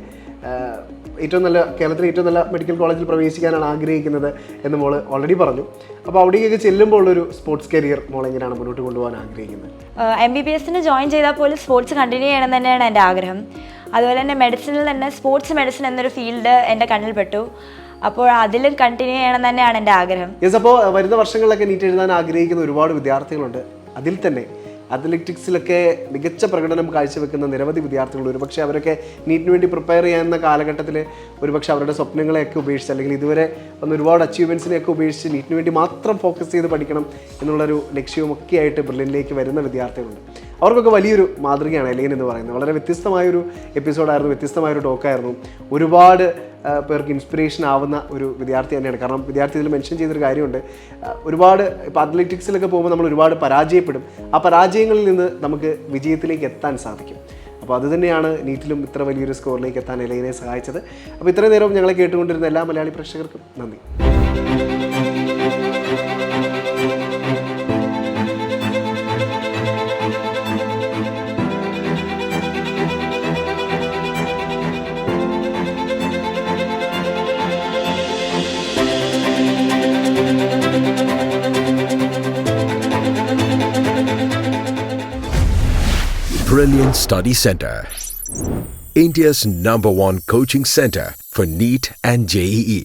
കേരളത്തിലെ ഏറ്റവും നല്ല മെഡിക്കൽ കോളേജിൽ പ്രവേശിക്കാനാണ് ആഗ്രഹിക്കുന്നത് എന്ന് മോള് ഓൾറെഡി പറഞ്ഞു. അപ്പോൾ അവിടേക്കൊക്കെ ചെല്ലുമ്പോൾ ഉള്ളൊരു സ്പോർട്സ് കരിയർ മോൾ എങ്ങനെയാണ് മുന്നോട്ട് കൊണ്ടുപോകാൻ ആഗ്രഹിക്കുന്നത്? MBBSന് ജോയിൻ ചെയ്താൽ പോലും സ്പോർട്സ് കണ്ടിന്യൂ ചെയ്യണം തന്നെയാണ് എൻ്റെ ആഗ്രഹം. അതുപോലെ തന്നെ മെഡിസിനിൽ തന്നെ സ്പോർട്സ് മെഡിസിൻ എന്നൊരു ഫീൽഡ് എൻ്റെ കണ്ണിൽപ്പെട്ടു. അപ്പോൾ അതിലും കണ്ടിന്യൂ ചെയ്യണം തന്നെയാണ് എൻ്റെ ആഗ്രഹം. യെസ്, അപ്പോൾ വരുന്ന വർഷങ്ങളിലൊക്കെ നീറ്റ് എഴുതാൻ ആഗ്രഹിക്കുന്ന ഒരുപാട് വിദ്യാർത്ഥികളുണ്ട്. അതിൽ തന്നെ അത്ലറ്റിക്സിലൊക്കെ മികച്ച പ്രകടനം കാഴ്ചവെക്കുന്ന നിരവധി വിദ്യാർത്ഥികൾ. ഒരുപക്ഷെ അവരൊക്കെ നീറ്റിന് വേണ്ടി പ്രിപ്പയർ ചെയ്യുന്ന കാലഘട്ടത്തിൽ ഒരുപക്ഷെ അവരുടെ സ്വപ്നങ്ങളെയൊക്കെ ഉപേക്ഷിച്ച് അല്ലെങ്കിൽ ഇതുവരെ വന്ന ഒരുപാട് അച്ചീവ്മെൻറ്റ്സിനെയൊക്കെ ഉപേക്ഷിച്ച് നീറ്റിന് വേണ്ടി മാത്രം ഫോക്കസ് ചെയ്ത് പഠിക്കണം എന്നുള്ളൊരു ലക്ഷ്യവുമൊക്കെ ആയിട്ട് ബ്രില്യനിലേക്ക് വരുന്ന വിദ്യാർത്ഥികളുണ്ട്. അവർക്കൊക്കെ വലിയൊരു മാതൃകയാണ് എലൈൻ എന്ന് പറയുന്നത്. വളരെ വ്യത്യസ്തമായൊരു എപ്പിസോഡായിരുന്നു, വ്യത്യസ്തമായൊരു ടോക്കായിരുന്നു. ഒരുപാട് പേർക്ക് ഇൻസ്പിറേഷൻ ആവുന്ന ഒരു വിദ്യാർത്ഥി തന്നെയാണ്. കാരണം വിദ്യാർത്ഥി ഇതിൽ മെൻഷൻ ചെയ്തൊരു കാര്യമുണ്ട്, ഒരുപാട് ഇപ്പോൾ അത്ലറ്റിക്സിലൊക്കെ പോകുമ്പോൾ നമ്മൾ ഒരുപാട് പരാജയപ്പെടും. ആ പരാജയങ്ങളിൽ നിന്ന് നമുക്ക് വിജയത്തിലേക്ക് എത്താൻ സാധിക്കും. അപ്പോൾ അതുതന്നെയാണ് നീറ്റിലും ഇത്ര വലിയൊരു സ്കോറിലേക്ക് എത്താൻ എലൈനെ സഹായിച്ചത്. അപ്പോൾ ഇത്രയും നേരം ഞങ്ങളെ കേട്ടുകൊണ്ടിരുന്ന എല്ലാ മലയാളി പ്രേക്ഷകർക്കും നന്ദി. Brilliant Study Center, India's #1 coaching center for NEET and JEE.